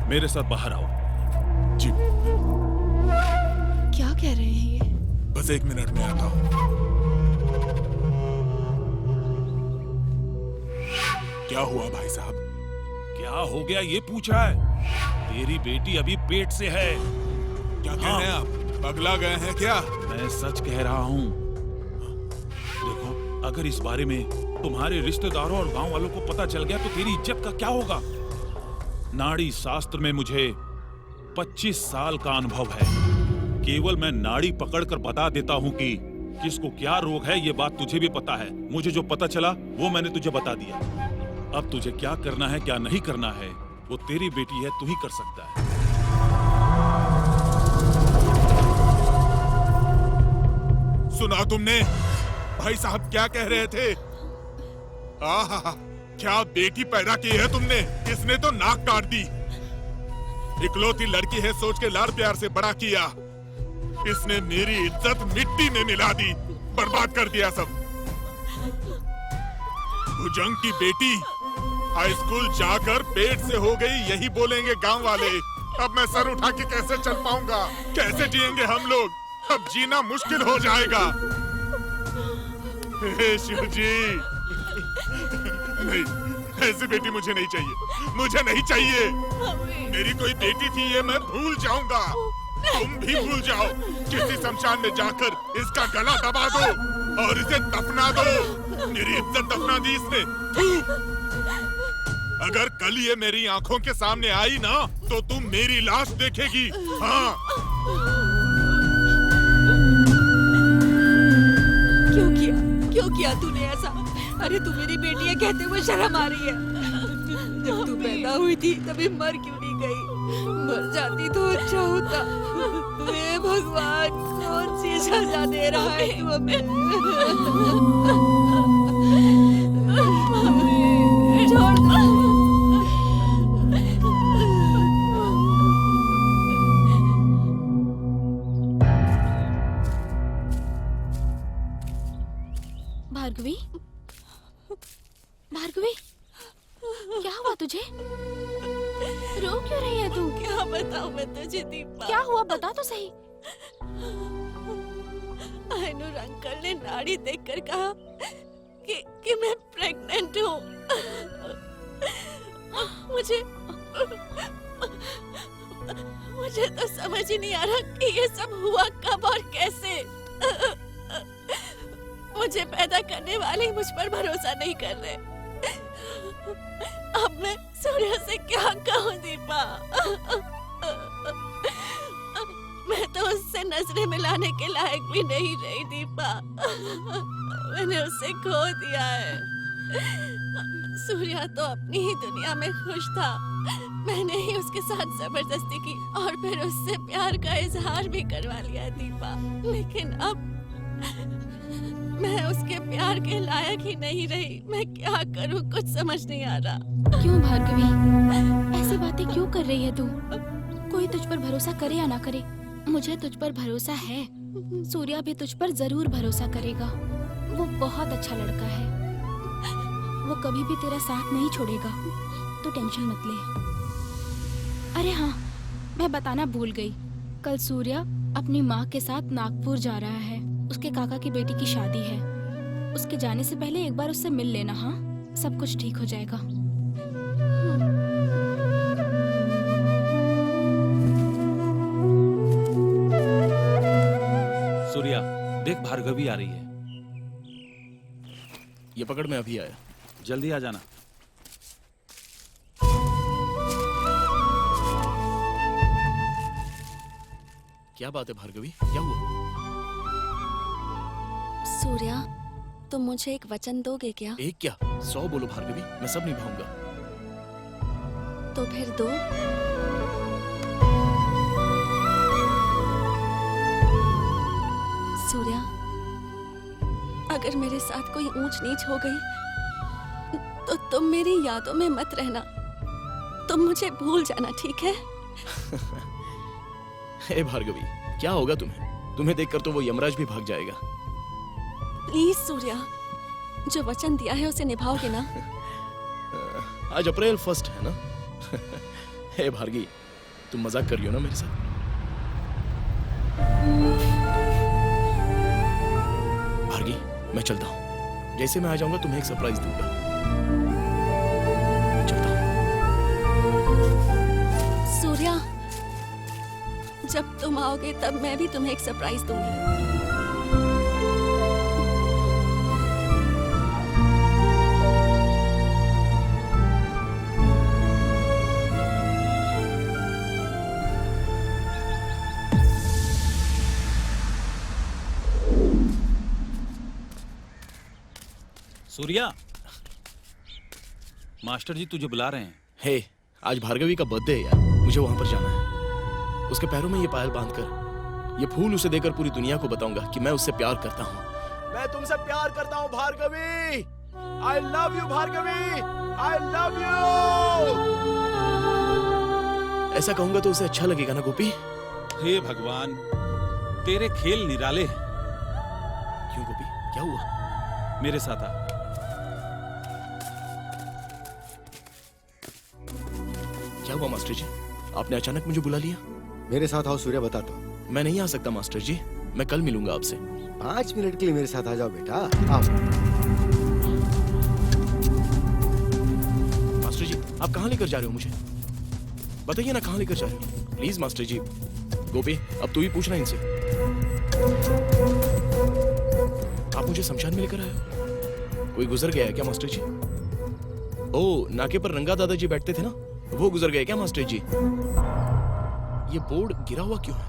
मेरे साथ बाहर आओ। जी। क्या कह रहे हैं ये? बस 1 मिनट में आता हूँ। क्या हुआ भाई साहब? क्या हो गया ये पूछ रहा है? तेरी बेटी अभी पेट से है। क्या कह रहे हैं आप? पगला गए हैं क्या? मैं सच कह रहा हूँ। देखो, अगर इस बारे में तुम्हारे रिश्तेदारों और गांव वालों को पता चल गया तो तेरी इज्जत का क्या होगा? नाड़ी शास्त्र में मुझे 25 साल का अनुभव है। केवल मैं नाड़ी पकड़कर बता देता हूँ कि किसको क्या रोग है, ये बात तुझे भी पता है। मुझे जो पता चला वो मैंने तुझे बता दिया। अब तुझे क्या करना है क्या नहीं करना है वो तेरी बेटी है, तू ही कर सकता है। सुना तुमने? भाई साहब क्या कह रहे थे? आहा, क्या बेटी पैदा की है तुमने? इसने तो नाक काट दी। इकलौती लड़की है सोच के लाड़ प्यार से बड़ा किया। इसने मेरी इज्जत मिट्टी में मिला दी, बर्बाद कर दिया सब। भुजंग की बेटी हाई स्कूल जाकर पेट से हो गई, यही बोलेंगे गांव वाले। अब मैं सर उठा के कैसे चल पाऊंगा? कैसे जिएंगे हम लोग? अब जीना मुश्किल हो जाएगा। हे शिव जी, नहीं, ऐसी बेटी मुझे नहीं चाहिए, मुझे नहीं चाहिए। मेरी कोई बेटी थी ये मैं भूल जाऊंगा, तुम भी भूल जाओ। किसी शमशान में जाकर इसका गला दबा दो और इसे दफना दो। मेरी इज्जत दफना दी इसने। अगर कल ये मेरी आंखों के सामने आई ना तो तुम मेरी लाश देखेगी। हाँ। क्यों किया तूने ऐसा? अरे तू मेरी बेटी है कहते हुए शर्म आ रही है। जब तू पैदा हुई थी तभी मर क्यों नहीं गई? मर जाती तो अच्छा होता। हे भगवान, कौन सी सजा दे रहा है तू हमें? छोड़ दो। भार्गवी, भार्गवी, क्या हुआ तुझे? रो क्यों रही है तू? क्या बताऊं मैं तुझे दीपा? क्या हुआ बता तो सही। आयनूर अंकल ने नाड़ी देखकर कहा कि मैं प्रेग्नेंट हूँ। मुझे तो समझ ही नहीं आ रहा कि ये सब हुआ कब और कैसे। मुझे पैदा करने वाले मुझ पर भरोसा नहीं कर रहे। अब मैं सूर्य से क्या कहूँ दीपा? मैं तो उससे नजरें मिलाने के लायक भी नहीं रही दीपा। मैंने उसे खो दिया है। सूर्या तो अपनी ही दुनिया में खुश था। मैंने ही उसके साथ जबरदस्ती की और फिर उससे प्यार का इजहार भी करवा लिया दीपा। लेकिन अब मैं उसके प्यार के लायक ही नहीं रही। मैं क्या करूं, कुछ समझ नहीं आ रहा। क्यों भार्गवी, ऐसी बातें क्यों कर रही है तू? कोई तुझ पर भरोसा करे या ना करे, मुझे तुझ पर भरोसा है। सूर्या भी तुझ पर जरूर भरोसा करेगा। वो बहुत अच्छा लड़का है। वो कभी भी तेरा साथ नहीं छोड़ेगा, तो टेंशन मत ले। अरे हाँ, मैं बताना भूल गई। कल सूर्या अपनी माँ के साथ नागपुर जा रहा है। उसके काका की बेटी की शादी है। उसके जाने से पहले एक बार उससे मिल लेना। हाँ, सब कुछ ठीक हो जाएगा। सूर्या, देख भार्गवी आ रही है। ये पकड़, मैं अभी आया। जल्दी आ जाना। क्या बात है भार्गवी, क्या हुआ? सूर्या, तुम मुझे एक वचन दोगे क्या? एक क्या, 100 बोलो भार्गवी, मैं सब निभाऊंगा। तो फिर दो। सूर्या, अगर मेरे साथ कोई ऊंच नीच हो गई तो तुम मेरी यादों में मत रहना। तुम मुझे भूल जाना, ठीक है? हे भार्गवी, क्या होगा तुम्हें? तुम्हें देखकर तो वो यमराज भी भाग जाएगा। प्लीज सूर्या, जो वचन दिया है उसे निभाओगे ना? आज अप्रैल 1 है ना? हे भार्गी, तुम मजाक कर रही हो ना मेरे साथ? भार्गी, मैं चलता हूँ। जैसे मैं आ जाऊंगा तुम्हें एक सरप्राइज दूंगा। चलता हूँ। आओगे तब मैं भी तुम्हें एक सरप्राइज दूंगी। सूर्या, मास्टर जी तुझे बुला रहे हैं। हे, आज भार्गवी का बर्थडे है यार, मुझे वहां पर जाना है। उसके पैरों में ये पायल बांधकर, ये फूल उसे देकर पूरी दुनिया को बताऊंगा कि मैं उससे प्यार करता हूँ। मैं तुमसे प्यार करता हूँ Bhargavi. I love you Bhargavi. I love you। ऐसा कहूंगा तो उसे अच्छा लगेगा ना गोपी? हे भगवान, तेरे खेल निराले हैं। क्यों गोपी, क्या हुआ? मेरे साथ आ। क्या हुआ मास्टर जी? आपने अचानक मुझे बुला लिया? मेरे साथ आओ सूर्या, बताता हूँ। मैं नहीं आ सकता मास्टर जी, मैं कल मिलूंगा आपसे। 5 मिनट के लिए मेरे साथ आ जाओ बेटा, आओ। मास्टर जी, आप कहाँ लेकर जा रहे हो मुझे? बताइए ना, कहाँ लेकर जा रहे हो? प्लीज मास्टर जी। गोपी, अब तू ही पूछना इनसे। आप मुझे शमशान में लेकर आए हो? कोई गुजर गया है क्या मास्टर जी? ओ, नाके पर रंगा दादाजी बैठते थे ना, वो गुजर गए क्या मास्टर जी? ये बोर्ड गिरा हुआ क्यों है?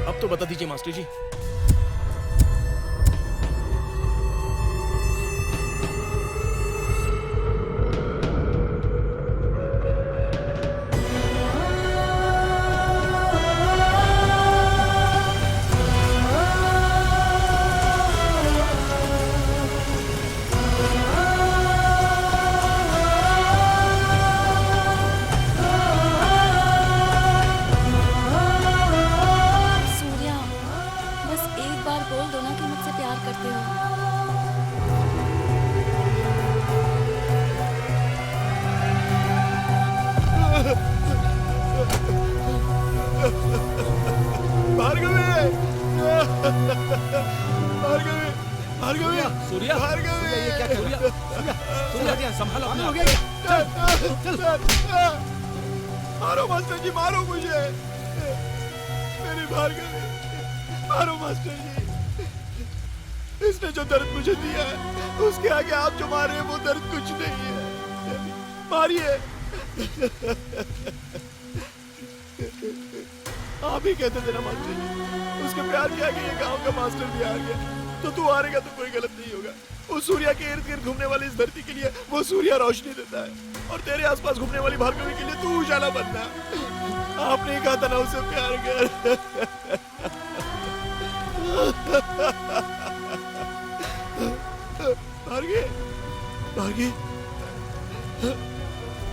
अब तो बता दीजिए मास्टर जी। मारो मास्टर जी, मारो मुझे, मेरी भार्गवी, मारो मास्टर जी। इसने जो दर्द मुझे दिया है, उसके आगे आप जो मारे हैं वो दर्द कुछ नहीं है। मारिए। आप ही कहते थे ना मास्टर जी, उसके प्यार के आगे ये गांव का मास्टर भी आ गया, तो तू हारेगा तो कोई गलत नहीं होगा। उस सूर्या के इर्द गिर्द घूमने वाली इस धरती के लिए वो सूर्या रोशनी देता है, और तेरे आसपास घूमने वाली भार्गवी के लिए तू उजाला बनना। आपने कहा था ना उसे प्यार कर। भार्गवी, भार्गवी,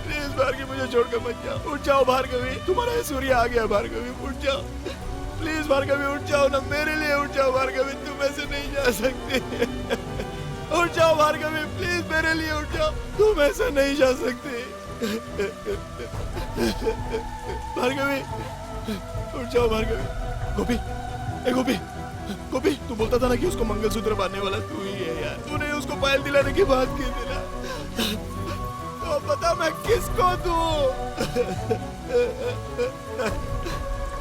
प्लीज भार्गवी, मुझे छोड़कर मत जाओ। उठ जाओ भार्गवी, तुम्हारा ये सूर्या आ गया भार्गवी, उठ जाओ प्लीज भार्गवी, उठ जाओ ना, मेरे लिए उठ जाओ भार्गवी, तुम ऐसे नहीं जा सकती। उठ जाओ भार्गवी, प्लीज मेरे लिए उठ जाओ, तुम ऐसे नहीं जा सकती। भार्गवी, उठ जाओ भार्गवी। गोपी, ए गोपी, गोपी, तू बोलता था ना कि उसको मंगलसूत्र बांधने वाला तू ही है यार। तूने उसको पायल दिलाने की बात की थी ना, तो पता मैं किसको दूं?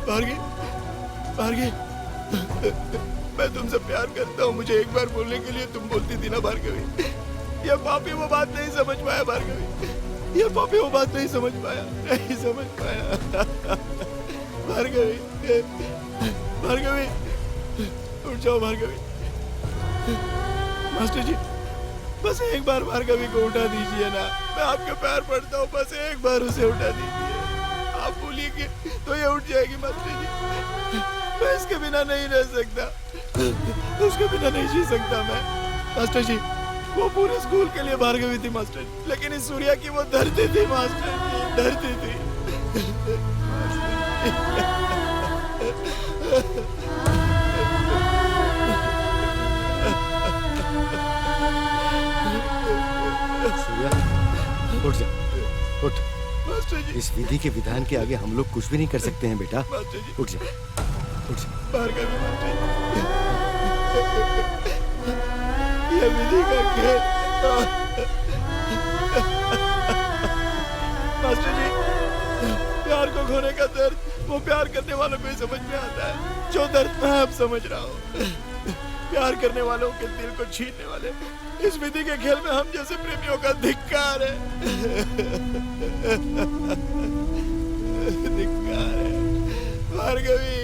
भार्गवी, भार्गवी, मैं तुमसे प्यार करता हूँ, मुझे एक बार बोलने के लिए तुम बोलती थी ना भार्गवी। ये पापी वो बात नहीं समझ पाया भार्गवी, ये पापी वो बात नहीं समझ पाया, नहीं समझ पाया। भार्गवी, भार्गवी, उठ जाओ भार्गवी। मास्टर जी, बस एक बार भार्गवी को उठा दीजिए ना, मैं आपके पैर पड़ता हूँ, बस एक बार उसे उठा दीजिए। आप बोलिए तो ये उठ जाएगी मास्टर जी। मैं इसके बिना नहीं रह सकता, उसके बिना नहीं जी सकता मैं। मास्टर जी, वो पूरे स्कूल के लिए भार्गवी थी मास्टर जी, लेकिन इस सूर्या की वो धरती थी मास्टर जी, धरती थी। सूर्या, उठ जा, उठ। मास्टर जी, इस विधि के विधान के आगे हम लोग कुछ भी नहीं कर सकते हैं बेटा। मास्टर जी, उठ जा, उठ जा। भार्गवी मास्टर जी। ये विधि का खेल। मास्टर जी, प्यार को खोने का दर्द वो प्यार करने वालों को ही समझ में आता है जो दर्द मैं अब समझ रहा हूँ। प्यार करने वालों के दिल को छीनने वाले इस विधि के खेल में हम जैसे प्रेमियों का धिक्कार है। धिक्कार है भार्गवी।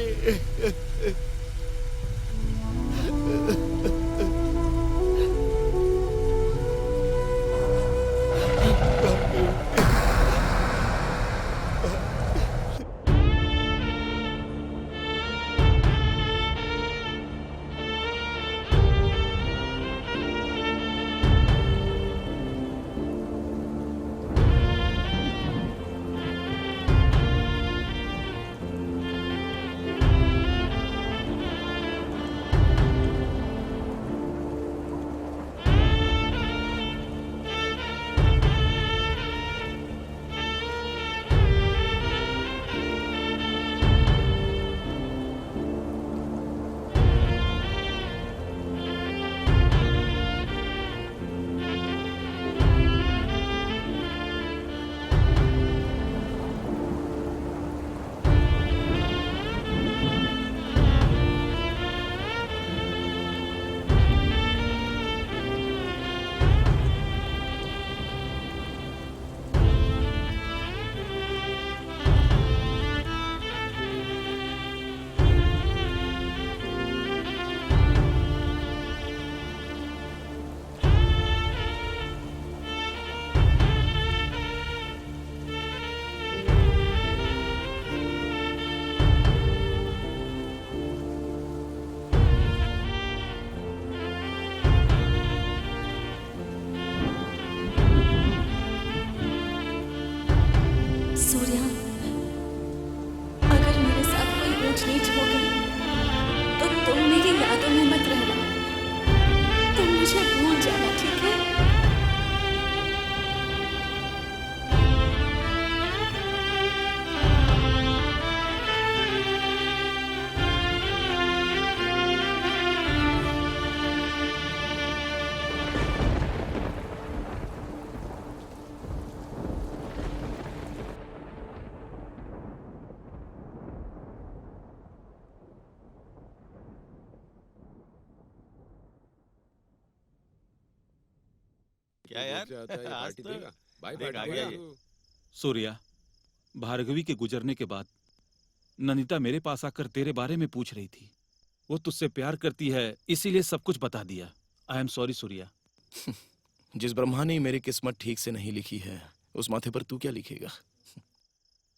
सूर्या, अगर मेरे साथ कोई ऊंच नीच हो गई तो तुम मेरी यादों में मत रहना। तुम मुझे भूल जाना, ठीक है? क्या यार आज तो देख आ गया ये। सूर्या, भार्गवी के गुजरने के बाद ननिता मेरे पास आकर तेरे बारे में पूछ रही थी। वो तुझसे प्यार करती है इसीलिए सब कुछ बता दिया। I am sorry Surya. जिस ब्रह्मा ने मेरी किस्मत ठीक से नहीं लिखी है उस माथे पर तू क्या लिखेगा?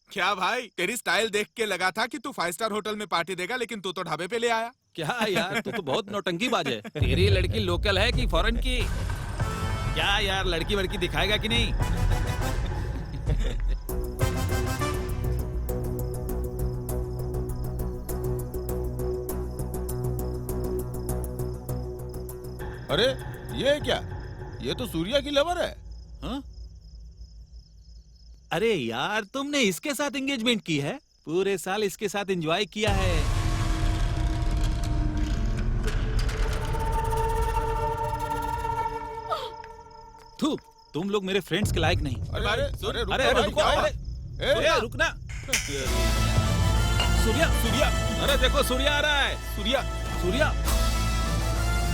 क्या भाई, तेरी स्टाइल देख के लगा था कि तू 5 स्टार होटल में पार्टी देगा, लेकिन तू तो ढाबे पे ले आया। क्या यार, तू तो बहुत नौटंकीबाज है। तेरी लड़की लोकल है कि फॉरेन की? क्या यार, लड़की वड़की दिखाएगा कि नहीं? अरे ये क्या, ये तो सूर्या की लवर है। हाँ? अरे यार, तुमने इसके साथ एंगेजमेंट की है? पूरे साल इसके साथ एंजॉय किया है। थू, तुम लोग मेरे फ्रेंड्स के लायक नहीं। अरे रुको, सूर्या रुकना। सूर्या, अरे देखो सूर्या आ रहा है। सूर्या।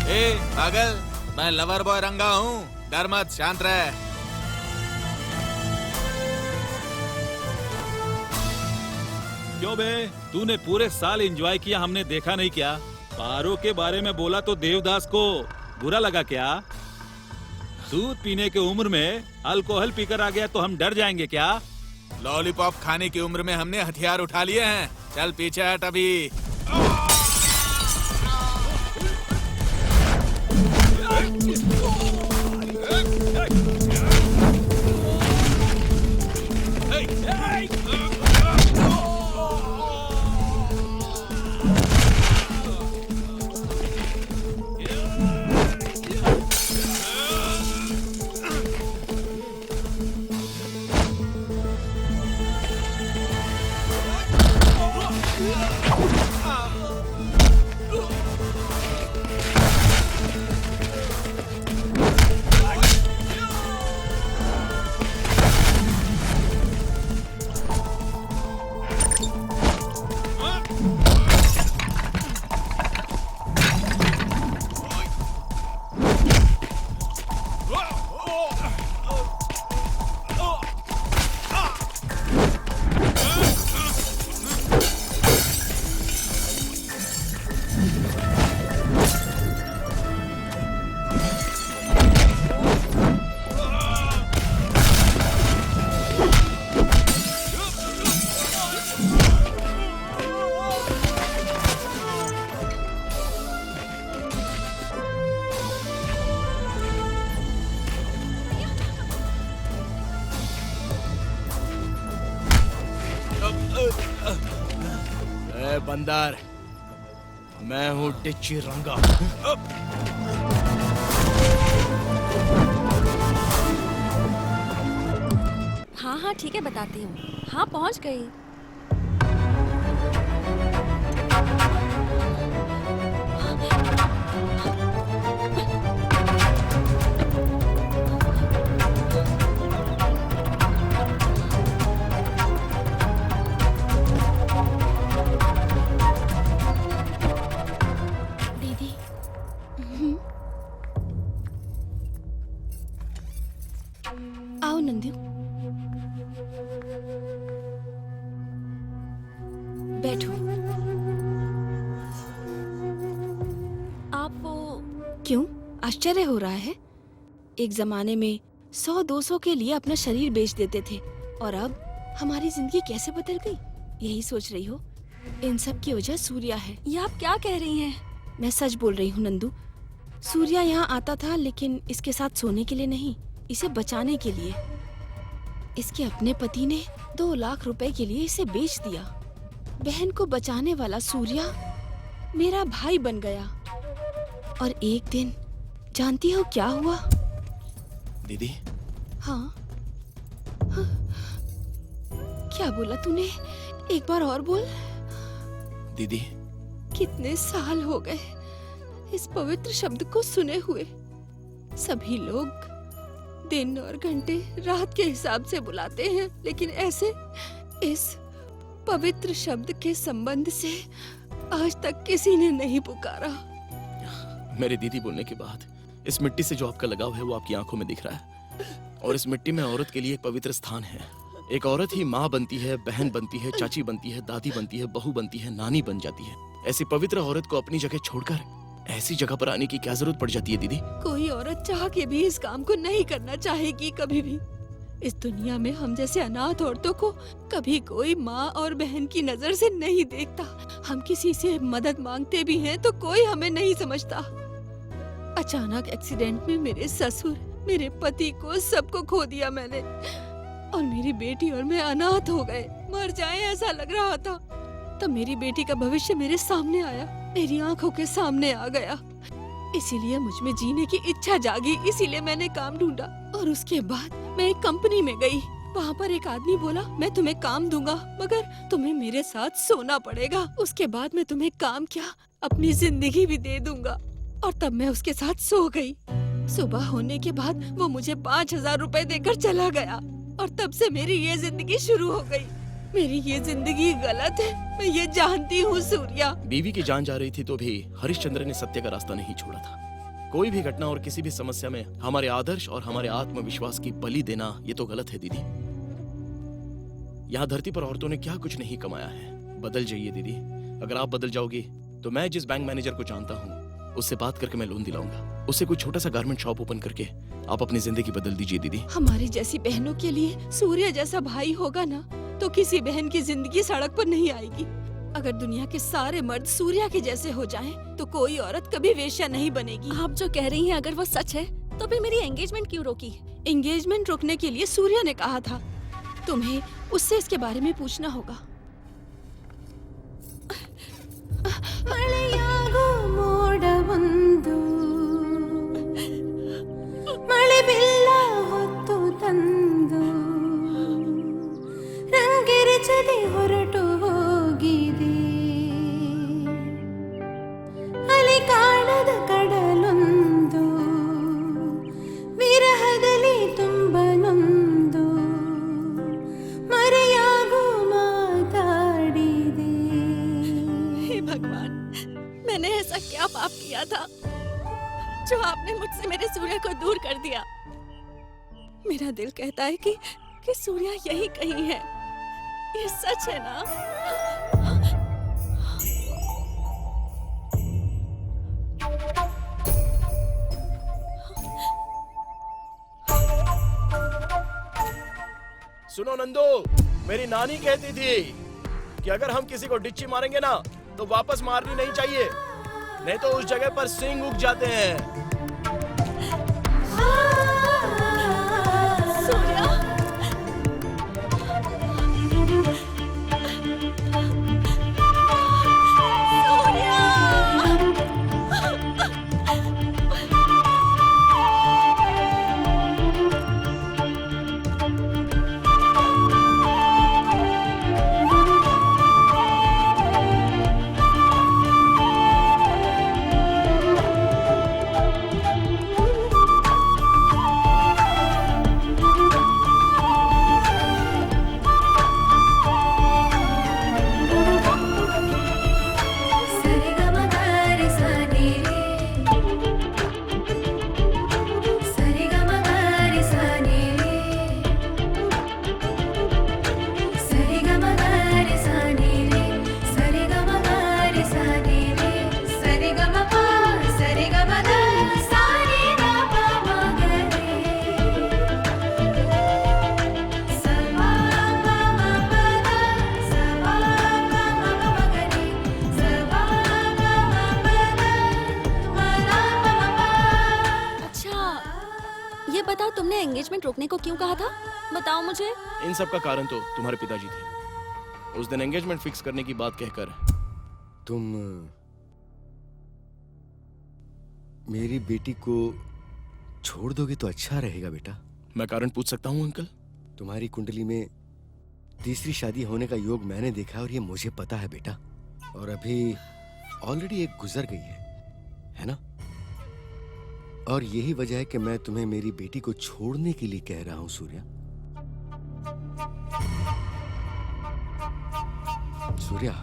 ए पागल, मैं लवर बॉय रंगा हूँ, डर मत, शांत रह। क्यों बे, तूने पूरे साल एंजॉय किया, हमने देखा नहीं क्या? पारो के बारे में बोला तो देवदास को बुरा लगा क्या? दूध पीने की उम्र में अल्कोहल पीकर आ गया तो हम डर जाएंगे क्या? लॉलीपॉप खाने की उम्र में हमने हथियार उठा लिए हैं। चल पीछे हट अभी। ए बंदर, मैं हूँ टिच्ची रंगा। हाँ हाँ ठीक है, बताती हूँ। हाँ पहुँच गई। दीदी, आओ नंदू, बैठो। आप क्यों आश्चर्य हो रहा है? एक जमाने में 100-200 के लिए अपना शरीर बेच देते थे और अब हमारी जिंदगी कैसे बदल गई, यही सोच रही हो? इन सब की वजह सूर्या है। ये आप क्या कह रही हैं? मैं सच बोल रही हूँ नंदू। सूर्या यहाँ आता था, लेकिन इसके साथ सोने के लिए नहीं, इसे बचाने के लिए। इसके अपने पति ने 2 लाख रुपए के लिए इसे बेच दिया। बहन को बचाने वाला सूर्या मेरा भाई बन गया। और एक दिन जानती हो क्या हुआ? दीदी, हाँ, क्या बोला तूने? एक बार और बोल। दीदी, कितने साल हो गए इस पवित्र शब्द को सुने हुए। सभी लोग दिन और घंटे रात के हिसाब से बुलाते हैं, लेकिन ऐसे इस पवित्र शब्द के संबंध से आज तक किसी ने नहीं पुकारा। मेरे दीदी बोलने के बाद इस मिट्टी से जो आपका लगाव है वो आपकी आंखों में दिख रहा है। और इस मिट्टी में औरत के लिए एक पवित्र स्थान है। एक औरत ही माँ बनती है, बहन बनती है, चाची बनती है, दादी बनती है, बहू बनती है, नानी बन जाती है। ऐसी पवित्र औरत को अपनी जगह छोड़कर ऐसी जगह पर आने की क्या जरूरत पड़ जाती है दीदी? कोई औरत चाह के भी इस काम को नहीं करना चाहेगी कभी भी। इस दुनिया में हम जैसे अनाथ औरतों को कभी कोई माँ और बहन की नजर से नहीं देखता। हम किसी से मदद मांगते भी हैं तो कोई हमें नहीं समझता। अचानक एक्सीडेंट में मेरे ससुर, मेरे पति को सबको खो दिया मैंने, और मेरी बेटी और मैं अनाथ हो गए, मर जाए ऐसा लग रहा था। तब मेरी बेटी का भविष्य मेरे सामने आया, मेरी आंखों के सामने आ गया। इसीलिए मुझ में जीने की इच्छा जागी, इसीलिए मैंने काम ढूंढा। और उसके बाद मैं एक कंपनी में गई। वहाँ पर एक आदमी बोला, मैं तुम्हें काम दूंगा, मगर तुम्हें मेरे साथ सोना पड़ेगा। उसके बाद मैं तुम्हें काम क्या, अपनी जिंदगी भी दे दूंगा। और तब मैं उसके साथ सो गई। सुबह होने के बाद वो मुझे 5,000 रुपए देकर चला गया, और तब से मेरी ये जिंदगी शुरू हो गई। मेरी ये जिंदगी गलत है, मैं ये जानती हूँ सूर्या। बीवी की जान जा रही थी तो भी हरिश्चंद्र ने सत्य का रास्ता नहीं छोड़ा था। कोई भी घटना और किसी भी समस्या में हमारे आदर्श और हमारे आत्मविश्वास की बलि देना ये तो गलत है दीदी। यहाँ धरती पर औरतों ने क्या कुछ नहीं कमाया है। बदल जाइए दीदी। अगर आप बदल जाओगी तो मैं जिस बैंक मैनेजर को जानता हूँ उससे बात करके मैं लोन दिलाऊंगा। उससे कोई छोटा सा गारमेंट शॉप ओपन करके आप अपनी जिंदगी बदल दीजिए दीदी। हमारी जैसी बहनों के लिए सूर्य जैसा भाई होगा ना, तो किसी बहन की जिंदगी सड़क पर नहीं आएगी। अगर दुनिया के सारे मर्द सूर्या के जैसे हो जाएं, तो कोई औरत कभी वेश्या नहीं बनेगी। आप जो कह रही हैं अगर वो सच है, तो फिर मेरी एंगेजमेंट क्यों रोकी? एंगेजमेंट रोकने के लिए सूर्या ने कहा था। तुम्हें उससे इसके बारे में पूछना होगा। ಮಳೆಯಾಗೋ ಮೋಡವೊಂದು ಮಳೆ ಬಿಲ್ಲ ಹೊತ್ತು ತಂದು ರಂಗೆರೆಚದೆ ಹೊರಟು ಹೋಗಿದೆ. ಅಲೆ ಕಾಣದ ಕಡಲೊಂದು ವಿರಹದಲ್ಲಿ ತುಂಬ ನೊಂದು ಮರೆಯಾಗೋ ಮಾತಾಡಿದೆ. हे भगवान, मैंने ऐसा क्या पाप किया था जो आपने मुझसे मेरे सूर्या को दूर कर दिया? मेरा दिल कहता है कि सूर्या यही कहीं है। ये सच है ना? सुनो नंदू, मेरी नानी कहती थी कि अगर हम किसी को डिच्ची मारेंगे ना तो वापस मारनी नहीं चाहिए, नहीं तो उस जगह पर सींग उग जाते हैं। सूर्या, एंगेजमेंट रोकने को क्यों कहा था? बताओ मुझे। इन सब का कारण तो तुम्हारे पिताजी थे। उस दिन एंगेजमेंट फिक्स करने की बात कहकर तुम मेरी बेटी को छोड़ दोगे तो अच्छा रहेगा बेटा। मैं कारण पूछ सकता हूँ अंकल? तुम्हारी कुंडली में तीसरी शादी होने का योग मैंने देखा और ये मुझे पता है बेटा। और अभी ऑलरेडी एक गुजर गई है ना? और यही वजह है कि मैं तुम्हें मेरी बेटी को छोड़ने के लिए कह रहा हूं सूर्या। सूर्या,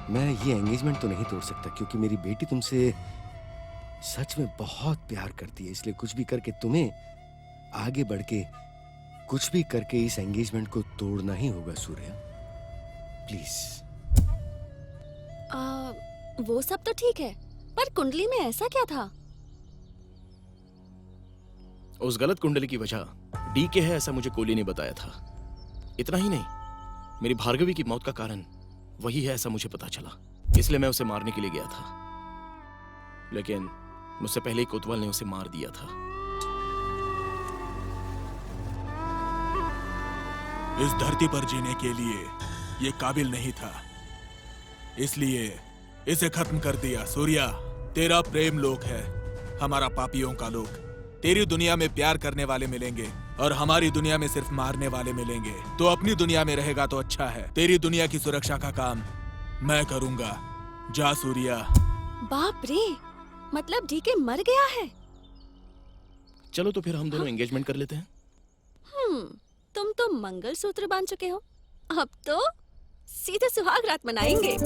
मैं ये एंगेजमेंट तो नहीं तोड़ सकता क्योंकि मेरी बेटी तुमसे सच में बहुत प्यार करती है। इसलिए कुछ भी करके तुम्हें आगे बढ़ के कुछ भी करके इस एंगेजमेंट को तोड़ना ही होगा सूर्या, प्लीज। वो सब तो ठीक है, पर कुंडली में ऐसा क्या था? उस गलत कुंडली की वजह डी के है ऐसा मुझे कोहली ने बताया था। इतना ही नहीं, मेरी भार्गवी की मौत का कारण वही है ऐसा मुझे पता चला। इसलिए मैं उसे मारने के लिए गया था, लेकिन मुझसे पहले ही कोतवाल ने उसे मार दिया था। इस धरती पर जीने के लिए ये काबिल नहीं था, इसलिए इसे खत्म कर दिया। सूर्या, तेरा प्रेम लोक है, हमारा पापियों का लोक। तेरी दुनिया में प्यार करने वाले मिलेंगे और हमारी दुनिया में सिर्फ मारने वाले मिलेंगे। तो अपनी दुनिया में रहेगा तो अच्छा है। तेरी दुनिया की सुरक्षा का काम मैं करूंगा। जा सूर्या। बाप रे, मतलब डीके मर गया है? चलो तो फिर हम दोनों एंगेजमेंट कर लेते हैं। तुम तो मंगलसूत्र बांध चुके हो, अब तो सीधे सुहाग रात मनाएंगे।